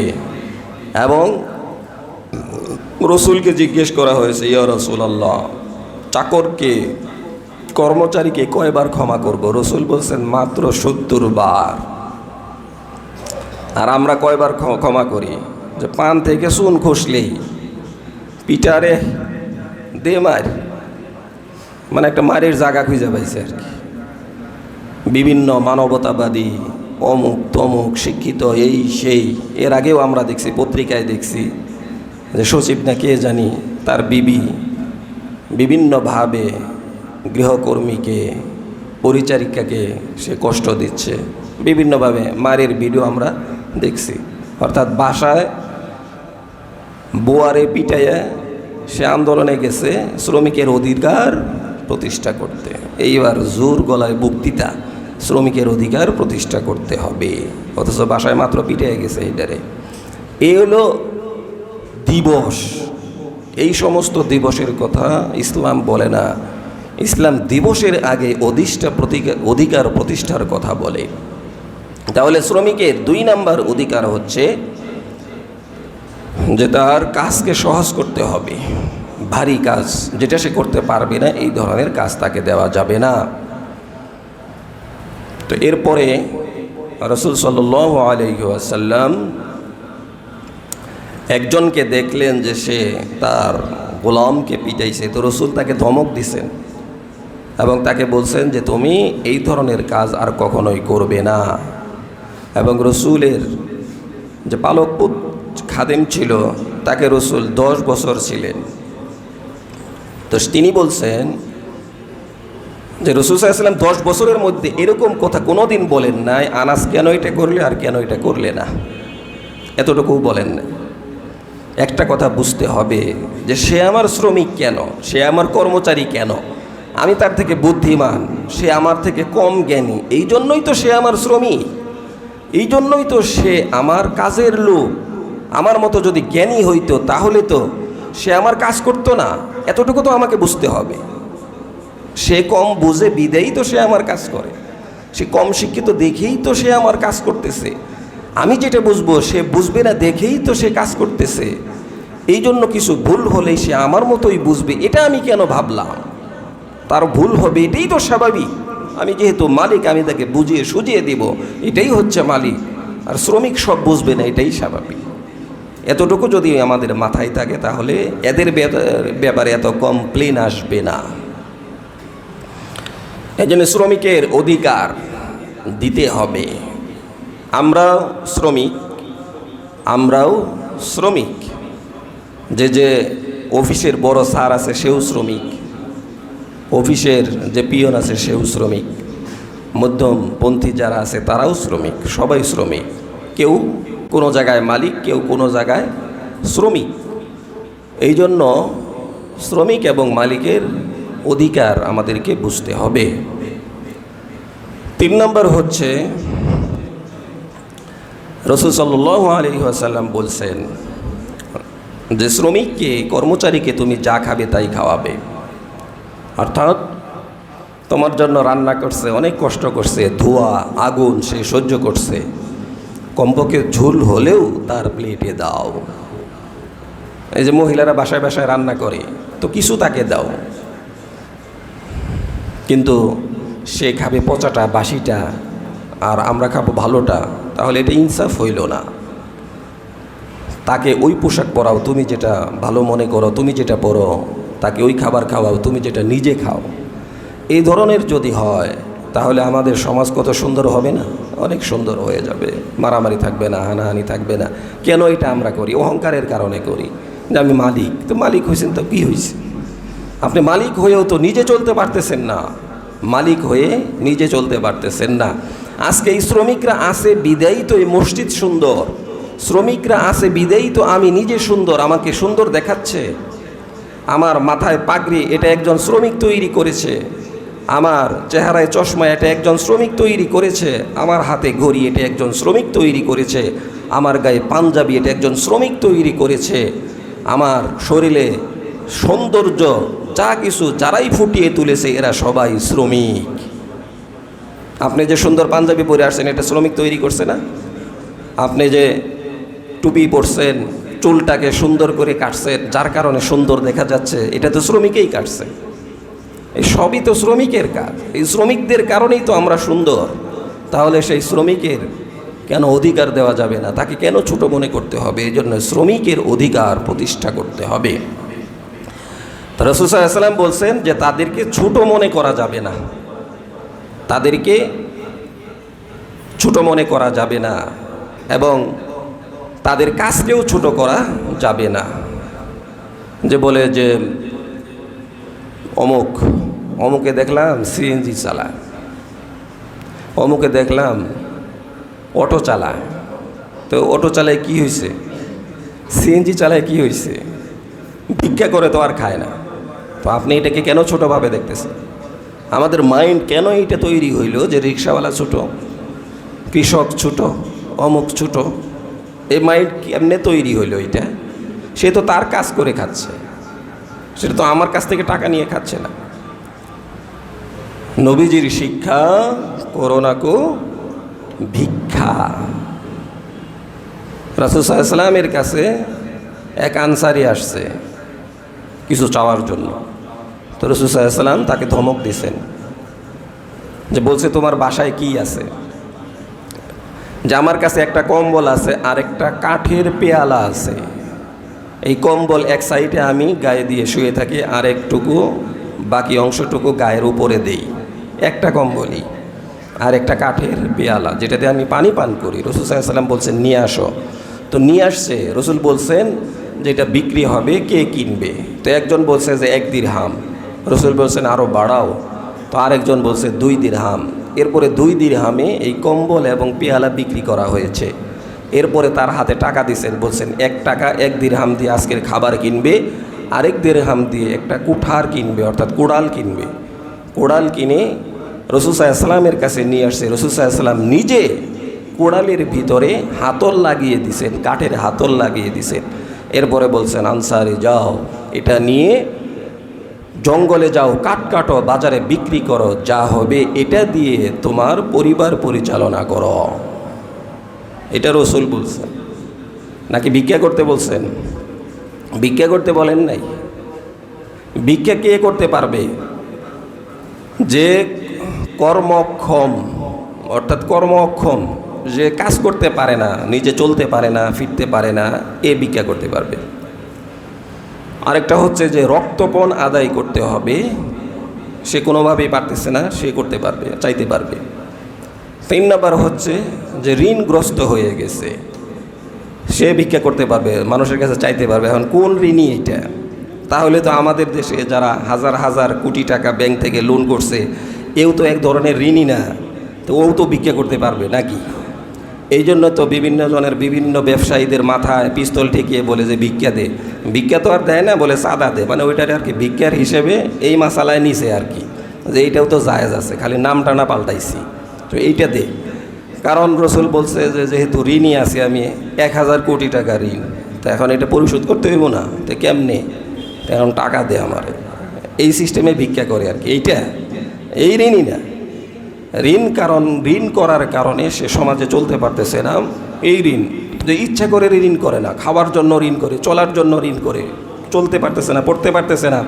[SPEAKER 1] এবং রসুলকে জিজ্ঞেস করা হয়েছে, ইয়া রাসূলুল্লাহ, চাকরকে, কর্মচারীকে কয়বার ক্ষমা করব? রসুল বলছেন মাত্র 70 বার। আর আমরা কয়বার ক্ষমা করি? যে পান থেকে চুন খসলেই পিটারে দে মার, মানে একটা মারের জায়গা খুঁজে পাইছে আর কি। বিভিন্ন মানবতাবাদী, অমুক তমুক, শিক্ষিত, এই সেই, এর আগেও আমরা দেখছি, পত্রিকায় দেখছি যে সচিব না কে জানি, তার বিবি বিভিন্নভাবে গৃহকর্মীকে, পরিচারিকাকে সে কষ্ট দিচ্ছে। বিভিন্নভাবে মারের ভিডিও আমরা দেখছি। অর্থাৎ বাসায় বোয়ারে পিটাইয়া সে আন্দোলনে গেছে শ্রমিকের অধিকার প্রতিষ্ঠা করতে। এইবার জোর গলায় বক্তৃতা, শ্রমিকের অধিকার প্রতিষ্ঠা করতে হবে, অথচ বাসায় মাত্র পিটাইয়া গেছে। এইটারে এই হলো দিবস। এই সমস্ত দিবসের কথা ইসলাম বলে না। ইসলাম দিবসের আগে অধিকার প্রতিষ্ঠার কথা বলে। তাহলে শ্রমিকের 2 নাম্বার অধিকার হচ্ছে যে তার কাজকে সহজ করতে হবে। ভারী কাজ যেটা সে করতে পারবে না, এই ধরনের কাজ তাকে দেওয়া যাবে না। তো এরপরে রাসূল সাল্লাল্লাহু আলাইহি ওয়াসাল্লাম একজনকে দেখলেন যে সে তার গোলামকে পিটাইছে। তো রাসূল তাকে ধমক দিছেন এবং তাকে বলছেন যে তুমি এই ধরনের কাজ আর কখনোই করবে না। এবং রাসূলের যে পালক খাদেম ছিল তাকে রাসূল 10 বছর ছিলেন। তো তিনি বলছেন যে রাসূল সাল্লাল্লাহু আলাইহি ওয়াসাল্লাম 10 বছরের মধ্যে এরকম কথা কোনোদিন বলেন নাই, আনাস কেন এটা করলে আর কেন এটা করলে না, এতটুকু বলেন না। একটা কথা বুঝতে হবে যে সে আমার শ্রমিক কেন, সে আমার কর্মচারী কেন, আমি তার থেকে বুদ্ধিমান, সে আমার থেকে কম জ্ঞানী, এই জন্যই তো সে আমার শ্রমিক, এই জন্যই তো সে আমার কাজের লোক। আমার মতো যদি জ্ঞানী হইতো তাহলে তো সে আমার কাজ করতো না। এতটুকু তো আমাকে বুঝতে হবে। সে কম বুঝে বিদেই তো সে আমার কাজ করে, সে কম শিক্ষিত দেখেই তো সে আমার কাজ করতেছে। আমি যেটা বুঝবো সে বুঝবে না দেখেই তো সে কাজ করতেছে। এই জন্য কিছু ভুল হলেই সে আমার মতোই বুঝবে, এটা আমি কেন ভাবলাম? তার ভুল হবে, এটাই তো স্বাভাবিক। আমি যেহেতু মালিক, আমি তাকে বুঝিয়ে সুঝিয়ে দিব, এটাই হচ্ছে মালিক। আর শ্রমিক সব বুঝবে না, এটাই স্বাভাবিক। এতটুকু যদি আমাদের মাথায় থাকে তাহলে এদের ব্যাপারে এত কমপ্লেন আসবে না। এই জন্য শ্রমিকের অধিকার দিতে হবে। আমরাও শ্রমিক। যে অফিসের বড় স্যার আছে সেও শ্রমিক, অফিসের যে পিয়ন আছে সেও শ্রমিক, মধ্যমপন্থী যারা আছে তারাও শ্রমিক, সবাই শ্রমিক। কেউ কোনো জায়গায় মালিক, কেউ কোনো জায়গায় শ্রমিক। এই জন্য শ্রমিক এবং মালিকের অধিকার আমাদেরকে বুঝতে হবে। 3 নম্বর হচ্ছে রাসূল সাল্লাল্লাহু আলাইহি ওয়াসাল্লাম বলছেন যে শ্রমিককে, কর্মচারীকে তুমি যা খাবে তাই খাওয়াবে। অর্থাৎ তোমার জন্য রান্না করছে, অনেক কষ্ট করছে, ধোঁয়া আগুন সে সহ্য করছে, কমপক্ষে ঝুল হলেও তার প্লেটে দাও। এই যে মহিলারা বাসায় বাসায় রান্না করে, তো কিছু তাকে দাও, কিন্তু সে খাবে পচাটা বাসিটা আর আমরা খাবো ভালোটা, তাহলে এটা ইনসাফ হইল না। তাকে ওই পোশাক পরাও তুমি যেটা ভালো মনে করো, তুমি যেটা পরো, তাকে ওই খাবার খাওয়াও তুমি যেটা নিজে খাও। এই ধরনের যদি হয় তাহলে আমাদের সমাজ কত সুন্দর হবে না? অনেক সুন্দর হয়ে যাবে। মারামারি থাকবে না, হানাহানি থাকবে না। কেন এটা আমরা করি? অহংকারের কারণে করি যে আমি মালিক। তো মালিক হয়েছেন তো কী হয়েছে? আপনি মালিক হয়েও তো নিজে চলতে পারতেছেন না, মালিক হয়ে নিজে চলতে পারতেছেন না। আজকে এই শ্রমিকরা আছে বিদেয়ী তো এই মসজিদ সুন্দর, শ্রমিকরা আছে বিদেয়ী তো আমি নিজে সুন্দর, আমাকে সুন্দর দেখাচ্ছে। আমার মাথায় পাগড়ি, এটা একজন শ্রমিক তৈরি করেছে। আমার চেহারায় চশমা, এটা একজন শ্রমিক তৈরি করেছে। আমার হাতে ঘড়ি, এটা একজন শ্রমিক তৈরি করেছে। আমার গায়ে পাঞ্জাবি, এটা একজন শ্রমিক তৈরি করেছে। আমার শরীরে সৌন্দর্য যা কিছু যারাই ফুটিয়ে তুলেছে এরা সবাই শ্রমিক। আপনি যে সুন্দর পাঞ্জাবি পরে আসছেন এটা শ্রমিক তৈরি করছে না? আপনি যে টুপি পরছেন, চুলটাকে সুন্দর করে কাটছেন, যার কারণে সুন্দর দেখা যাচ্ছে, এটা তো শ্রমিকেই কাটছে। এই সবই তো শ্রমিকের কাজ। এই শ্রমিকদের কারণেই তো আমরা সুন্দর। তাহলে সেই শ্রমিকের কেন অধিকার দেওয়া যাবে না? তাকে কেন ছোট মনে করতে হবে? এই জন্য শ্রমিকের অধিকার প্রতিষ্ঠা করতে হবে। রাসূল সাল্লাল্লাহু আলাইহি ওয়াসাল্লাম বলছেন যে তাদেরকে ছোট মনে করা যাবে না, তাদেরকে ছোট মনে করা যাবে না এবং তাদের কাজকেও ছোট করা যাবে না। যে বলে যে অমুকে দেখলাম সিএনজি চালায়, অমুকে দেখলাম অটো চালায়। তো অটো চালায় কি হয়েছে, সিএনজি চালায় কি হয়েছে, ভিক্ষা করে তো আর খায় না। তো আপনি এটাকে কেন ছোটোভাবে দেখতেছেন? আমাদের মাইন্ড কেন এইটা তৈরি হইল যে রিক্সাওয়ালা ছোটো, কৃষক ছোটো, অমুক ছোটো? এই মাইন্ড কেমনে তৈরি হইল এটা? সে তো তার কাজ করে খাচ্ছে, সেটা তো আমার কাছ থেকে টাকা নিয়ে খাচ্ছে না। নবীজির শিক্ষা, করোনা কো ভিক্ষা। রাসূল সাল্লাল্লাহু আলাইহি ওয়াসাল্লামের কাছে এক আনসারী আসছে কিছু চাওয়ার জন্য। তো রাসূল সাল্লাল্লাহু আলাইহি ওয়াসাল্লাম তাকে ধমক দিয়েছেন, যে বলছে তোমার বাসায় কি আছে? যে আমার কাছে একটা কম্বল আছে আর একটা কাঠের পেয়ালা আছে। এই কম্বল এক সাইডে আমি গায়ে দিয়ে শুয়ে থাকি, আর একটুকু বাকি অংশটুকু গায়ের উপরে দেই। একটা কম্বলই আর একটা কাঠের পেয়ালা, যেটাতে আমি পানি পান করি। রাসূল সাল্লাল্লাহু আলাইহি ওয়াসাল্লাম বলছেন নিয়ে আসো। তো নিয়ে আসছে। রাসূল বলছেন যে এটা বিক্রি হবে, কে কিনবে? তো একজন বলছে যে 1 দিরহাম। রাসূল বলছেন আরও বাড়াও। তো আরেকজন বলছে 2 দিরহাম। এরপরে 2 দিরহামে এই কম্বল এবং পেয়ালা বিক্রি করা হয়েছে। এরপরে তার হাতে টাকা দিয়েছেন, বলছেন 1 টাকা 1 দিরহাম দিয়ে আজকের খাবার কিনবে, আরেক দিরহাম দিয়ে একটা কুঠার কিনবে, অর্থাৎ কুড়াল কিনবে। কুড়াল কিনে রাসূল সাল্লাল্লাহু আলাইহি ওয়াসাল্লামের কাছে নিয়ে আসছে। রাসূল সাল্লাল্লাহু আলাইহি ওয়াসাল্লাম নিজে কুড়ালের ভিতরে হাতল লাগিয়ে দিছেন, কাঠের হাতল লাগিয়ে দিছেন। এরপরে বলছেন আনসারি যাও, এটা নিয়ে জঙ্গলে যাও, কাঠ কাটো, বাজারে বিক্রি করো, যা হবে এটা দিয়ে তোমার পরিবার পরিচালনা করো। এটা রাসূল বলছেন, নাকি ভিক্ষা করতে বলছেন? ভিক্ষা করতে বলেন নাই। ভিক্ষা কে করতে পারবে? যে কর্মক্ষম, অর্থাৎ কর্ম অক্ষম, যে কাজ করতে পারে না, নিজে চলতে পারে না, ফিরতে পারে না, এ ভিক্ষা করতে পারবে। আরেকটা হচ্ছে যে রক্তপণ আদায় করতে হবে, সে কোনোভাবেই পারতেছে না, সে করতে পারবে, চাইতে পারবে। 3 নাম্বার হচ্ছে যে ঋণগ্রস্ত হয়ে গেছে, সে ভিক্ষা করতে পারবে, মানুষের কাছে চাইতে পারবে। এখন কোন ঋণই এটা? তাহলে তো আমাদের দেশে যারা হাজার হাজার কোটি টাকা ব্যাংক থেকে লোন করছে, এও তো এক ধরনের ঋণই না, তো ও তো ভিক্ষা করতে পারবে নাকি? এই জন্য তো বিভিন্ন জনের, বিভিন্ন ব্যবসায়ীদের মাথায় পিস্তল ঠেকিয়ে বলে যে ভিক্ষা দে। ভিক্ষা তো আর দেয় না, বলে চাঁদা দে, মানে ওইটার আর কি ভিক্ষার হিসেবে এই মাসালায় নিছে আর কি, যে এইটাও তো জায়েজ আছে, খালি নামটা না পাল্টাইছি, তো এইটা দে। কারণ রাসূল বলছে যে যেহেতু ঋণই আছে, আমি 1000 কোটি টাকা ঋণ, তো এখন এটা পরিশোধ করতে হইব না, তো কেমনে? এখন টাকা দে আমারে, এই সিস্টেমে ভিক্ষা করে আর কি। এইটা এই ঋণই না, ঋণ কারণ ঋণ করার কারণে সে সমাজে চলতে পারতেছে না, এই ঋণ। যে ইচ্ছা করে ঋণ করে না, খাওয়ার জন্য ঋণ করে, চলার জন্য ঋণ করে, চলতে পারতেছে না, পড়তে পারতেছে না,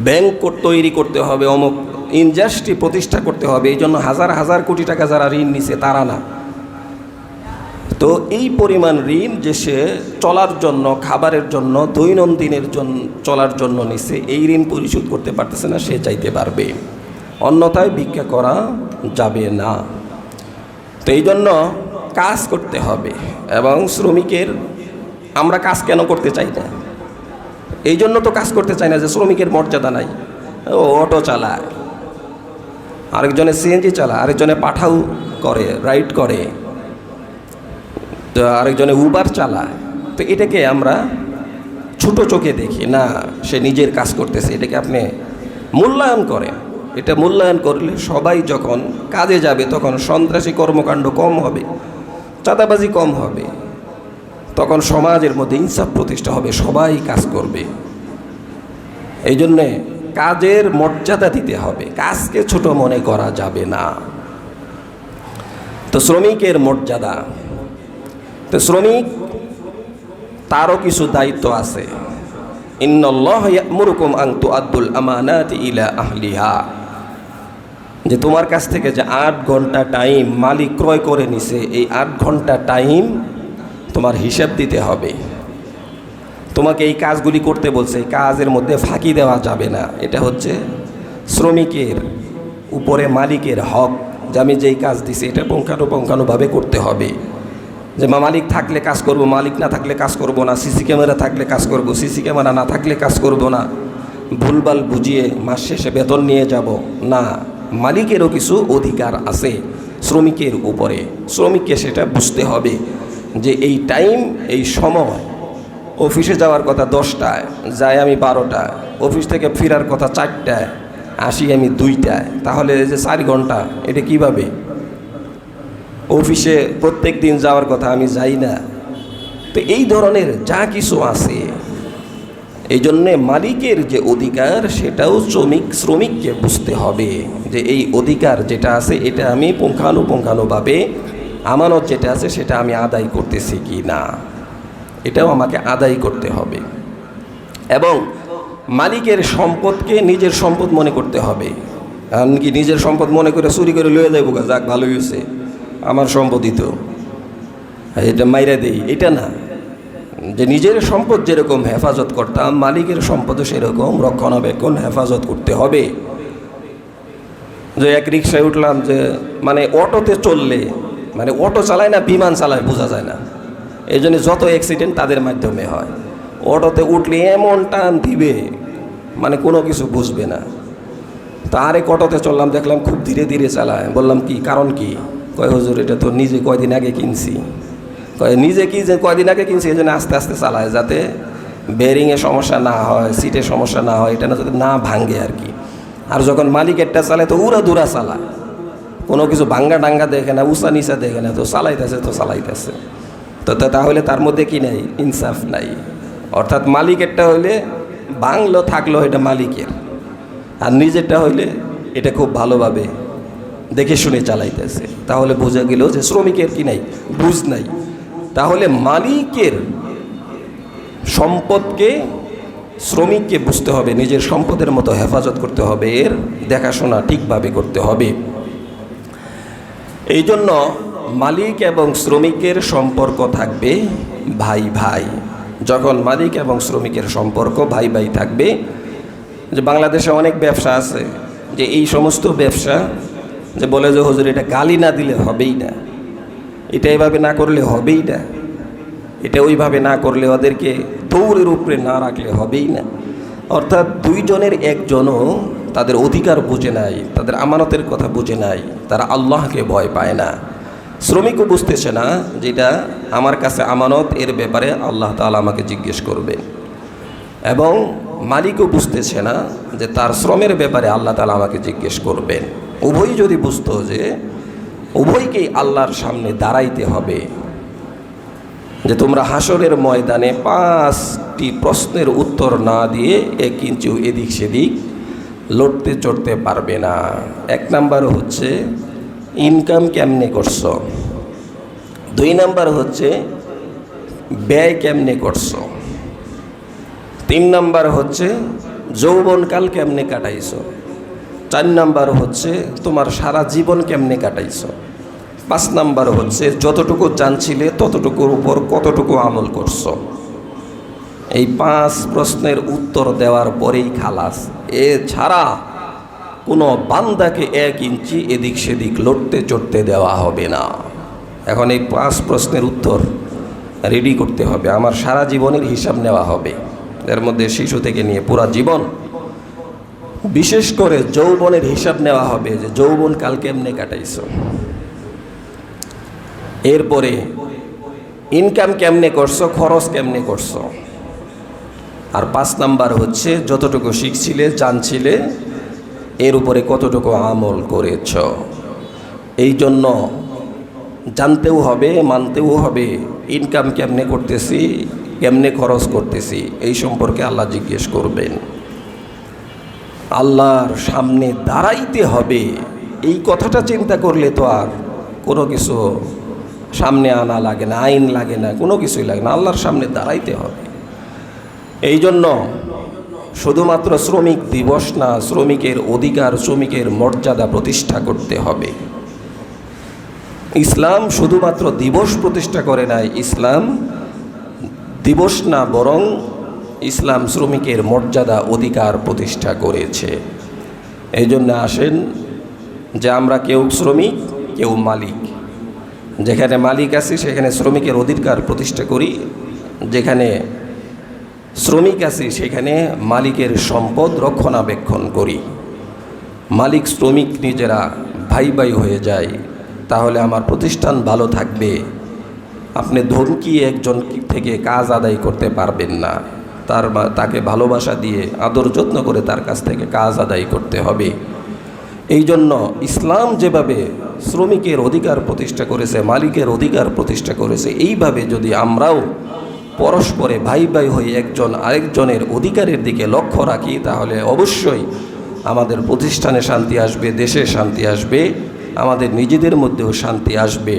[SPEAKER 1] ব্যাংক তৈরি করতে হবে, অমুক ইন্ডাস্ট্রি প্রতিষ্ঠা করতে হবে, এই জন্য হাজার হাজার কোটি টাকা যারা ঋণ নিছে তারা না। তো এই পরিমাণ ঋণ যে সে চলার জন্য, খাবারের জন্য, দৈনন্দিনের জন্য, চলার জন্য নিছে, এই ঋণ পরিশোধ করতে পারতেছে না, সে চাইতে পারবে, অন্যথায় ভিক্ষা করা যাবে না। তো এই জন্য কাজ করতে হবে। এবং শ্রমিকের, আমরা কাজ কেন করতে চাই না? এই জন্য তো কাজ করতে চাই না যে শ্রমিকের মর্যাদা নাই। ও অটো চালায়, আরেকজনে সিএনজি চালায়, আরেকজনে পাঠাও করে, রাইড করে, তো আরেকজনে উবার চালায়। তো এটাকে আমরা ছোট চোখে দেখি না, সে নিজের কাজ করতেছে, এটাকে আপনি মূল্যায়ন করেন। এটা মূল্যায়ন করলে সবাই যখন কাজে যাবে তখন সন্ত্রাসী কর্মকাণ্ড কম হবে, চাঁদাবাজি কম হবে, তখন সমাজের মধ্যে ইনসাফ প্রতিষ্ঠা হবে, সবাই কাজ করবে। এই জন্যে কাজের মর্যাদা দিতে হবে, কাজকে ছোট মনে করা যাবে না। তো শ্রমিকের মর্যাদা, তো শ্রমিক তারও কিছু দায়িত্ব আছে। ইন্নাল্লাহা ইয়া'মুরুকুম আন তু'আদ্দুল আমানাতি ইলা আহলিহা, যে তোমার কাছ থেকে যে 8 ঘন্টা টাইম মালিক ক্রয় করে নিছে, এই 8 ঘন্টা টাইম তোমার হিসাব দিতে হবে। তোমাকে এই কাজগুলি করতে বলছে, এই কাজের মধ্যে ফাঁকি দেওয়া যাবে না। এটা হচ্ছে শ্রমিকের উপরে মালিকের হক, যে আমি যেই কাজ দিছি এটা পুঙ্খানুপুঙ্খানুভাবে করতে হবে। যে মালিক থাকলে কাজ করব, মালিক না থাকলে কাজ করব না, সিসি ক্যামেরা থাকলে কাজ করব, সিসি ক্যামেরা না থাকলে কাজ করব না, ভুলভাল বুঝিয়ে মাস শেষে বেতন নিয়ে যাব না। মালিকেরও কিছু অধিকার আছে, শ্রমিকের উপরে। শ্রমিককে সেটা বুঝতে হবে যে এই টাইম, এই সময়, অফিসে যাওয়ার কথা 10টায়, যাই আমি 12টায়, অফিস থেকে ফেরার কথা 4টায়, আসি আমি 2টায়, তাহলে এই যে 4 ঘন্টা এটা কিভাবে? অফিসে প্রত্যেক দিন যাওয়ার কথা আমি যাই না। তো এই ধরনের যা কিছু আছে, এই জন্যে মালিকের যে অধিকার সেটাও শ্রমিককে বুঝতে হবে যে এই অধিকার যেটা আছে এটা আমি পুঙ্খানুপুঙ্খানুভাবে আমানত যেটা আছে সেটা আমি আদায় করতেছি কি না, এটাও আমাকে আদায় করতে হবে। এবং মালিকের সম্পদকে নিজের সম্পদ মনে করতে হবে। এমনকি নিজের সম্পদ মনে করে চুরি করে লয়ে যাবো, যাক ভালো হয়েছে আমার সম্পদই তো, এটা মাইরা দেই, এটা না। যে নিজের সম্পদ যেরকম হেফাজত করতাম, মালিকের সম্পদও সেরকম রক্ষণাবেক্ষণ হেফাজত করতে হবে। যে এক রিক্সায় উঠলাম, যে মানে অটোতে চললে, মানে অটো চালায় না বিমান চালায় বোঝা যায় না, এই জন্য যত অ্যাক্সিডেন্ট তাদের মাধ্যমে হয়। অটোতে উঠলে এমন টান দিবে মানে কোনো কিছু বুঝবে না। তা আরেক অটোতে চললাম, দেখলাম খুব ধীরে ধীরে চালায়, বললাম কি কারণ কি? কয় হুজুর এটা তো নিজে কয়দিন আগে কিনছি। কয় নিজে কি যে কয়দিন আগে কিনছি, এই জন্য আস্তে আস্তে চালায়, যাতে বেয়ারিংয়ে সমস্যা না হয়, সিটে সমস্যা না হয়, এটা না যাতে না ভাঙে আর কি। আর যখন মালিকেরটা চালায় তো উড়া দুরা চালায়, কোনো কিছু ভাঙ্গা ডাঙ্গা দেখে না, উঁচা নিচা দেখে না, তো চালাইতেছে। তো তাহলে তার মধ্যে কি নাই? ইনসাফ নাই। অর্থাৎ মালিকেরটা হইলে বাংলো থাকলো এটা মালিকের, আর নিজেরটা হইলে এটা খুব ভালোভাবে দেখে শুনে চালাইতেছে। তাহলে বোঝা গেল যে শ্রমিকের কি নাই? বুঝ নাই। তাহলে মালিকের সম্পদকে শ্রমিককে বুঝতে হবে, নিজের সম্পদের মতো হেফাজত করতে হবে, এর দেখাশোনা ঠিকভাবে করতে হবে। এই জন্য মালিক এবং শ্রমিকের সম্পর্ক থাকবে ভাই ভাই। যখন মালিক এবং শ্রমিকের সম্পর্ক ভাই ভাই থাকবে, যে বাংলাদেশে অনেক ব্যবসা আছে যে এই সমস্ত ব্যবসা যে বলে যে হুজুর এটা গালি না দিলে হবেই না, এটা এভাবে না করলে হবেই না, এটা ওইভাবে না করলে ওদেরকে দৌড়ের উপরে না রাখলে হবেই না। অর্থাৎ দুইজনের একজনও তাদের অধিকার বুঝে নাই, তাদের আমানতের কথা বুঝে নাই, তারা আল্লাহকে ভয় পায় না। শ্রমিকও বুঝতেছে না যেটা আমার কাছে আমানত, এর ব্যাপারে আল্লাহ তাআলা আমাকে জিজ্ঞেস করবেন। এবং মালিকও বুঝতেছে না যে তার শ্রমের ব্যাপারে আল্লাহ তাআলা আমাকে জিজ্ঞেস করবেন। উভয়ই যদি বুঝতো যে উভয়কেই আল্লাহর সামনে দাঁড়াইতে হবে, যে তোমরা হাসরের ময়দানে 5টি প্রশ্নের উত্তর না দিয়ে 1 ইঞ্চিও এদিক সেদিক লড়তে চড়তে পারবে না। 1 নাম্বার হচ্ছে ইনকাম কেমনে করছো, 2 নাম্বার হচ্ছে ব্যয় কেমনে করছো, 3 নাম্বার হচ্ছে যৌবনকাল কেমনে কাটাইছো, 4 নাম্বার হচ্ছে তোমার সারা জীবন কেমনে কাটাইছো, 5 নাম্বার হচ্ছে যতটুকু জানছিলে ততটুকুর উপর কতটুকু আমল করছো। এই 5 প্রশ্নের উত্তর দেওয়ার পরেই খালাস। এছাড়া কোনো বান্দাকে 1 ইঞ্চি এদিক সেদিক লড়তে চড়তে দেওয়া হবে না। এখন এই 5 প্রশ্নের উত্তর রেডি করতে হবে, আমার সারা জীবনের হিসাব নেওয়া হবে, এর মধ্যে শিশু থেকে নিয়ে পুরা জীবন, বিশেষ করে যৌবনের হিসাব নেওয়া হবে যে যৌবনকাল কেমনে কাটাইছো। এরপরে ইনকাম কেমনে করছো, খরচ কেমনে করছো। আর 5 নাম্বার হচ্ছে যতটুকু শিখছিলে জানছিলে এর উপরে কতটুকু আমল করেছ। এই জন্য জানতেও হবে, মানতেও হবে, ইনকাম কেমনে করতেছি, কেমনে খরচ করতেছি, এই সম্পর্কে আল্লাহ জিজ্ঞেস করবেন। আল্লাহর সামনে দাঁড়াইতে হবে, এই কথাটা চিন্তা করলে তো আর কোনো কিছু সামনে আনা লাগে না, আইন লাগে না, কোনো কিছুই লাগে না, আল্লাহর সামনে দাঁড়াইতে হবে। এই জন্য শুধুমাত্র শ্রমিক দিবস না, শ্রমিকের অধিকার, শ্রমিকের মর্যাদা প্রতিষ্ঠা করতে হবে। ইসলাম শুধুমাত্র দিবস প্রতিষ্ঠা করে নাই, ইসলাম দিবস না বরং ইসলাম শ্রমিকের মর্যাদা অধিকার প্রতিষ্ঠা করেছে। এই জন্য আসেন যে আমরা কেউ শ্রমিক কেউ মালিক, যেখানে মালিক আছে সেখানে শ্রমিকের অধিকার প্রতিষ্ঠা করি, যেখানে শ্রমিক আছে সেখানে মালিকের সম্পদ রক্ষণাবেক্ষণ করি। মালিক শ্রমিক নিজেরা ভাই ভাই হয়ে যায়, তাহলে আমার প্রতিষ্ঠান ভালো থাকবে। আপনি ধমকিয়ে একজন থেকে কাজ আদায় করতে পারবেন না, তাকে ভালোবাসা দিয়ে আদর যত্ন করে তার কাছ থেকে কাজ আদায় করতে হবে। এই জন্য ইসলাম যেভাবে শ্রমিকের অধিকার প্রতিষ্ঠা করেছে, মালিকের অধিকার প্রতিষ্ঠা করেছে, এইভাবে যদি আমরাও পরস্পরে ভাই ভাই হয়ে একজন আরেকজনের অধিকারের দিকে লক্ষ্য রাখি, তাহলে অবশ্যই আমাদের প্রতিষ্ঠানে শান্তি আসবে, দেশে শান্তি আসবে, আমাদের নিজেদের মধ্যেও শান্তি আসবে।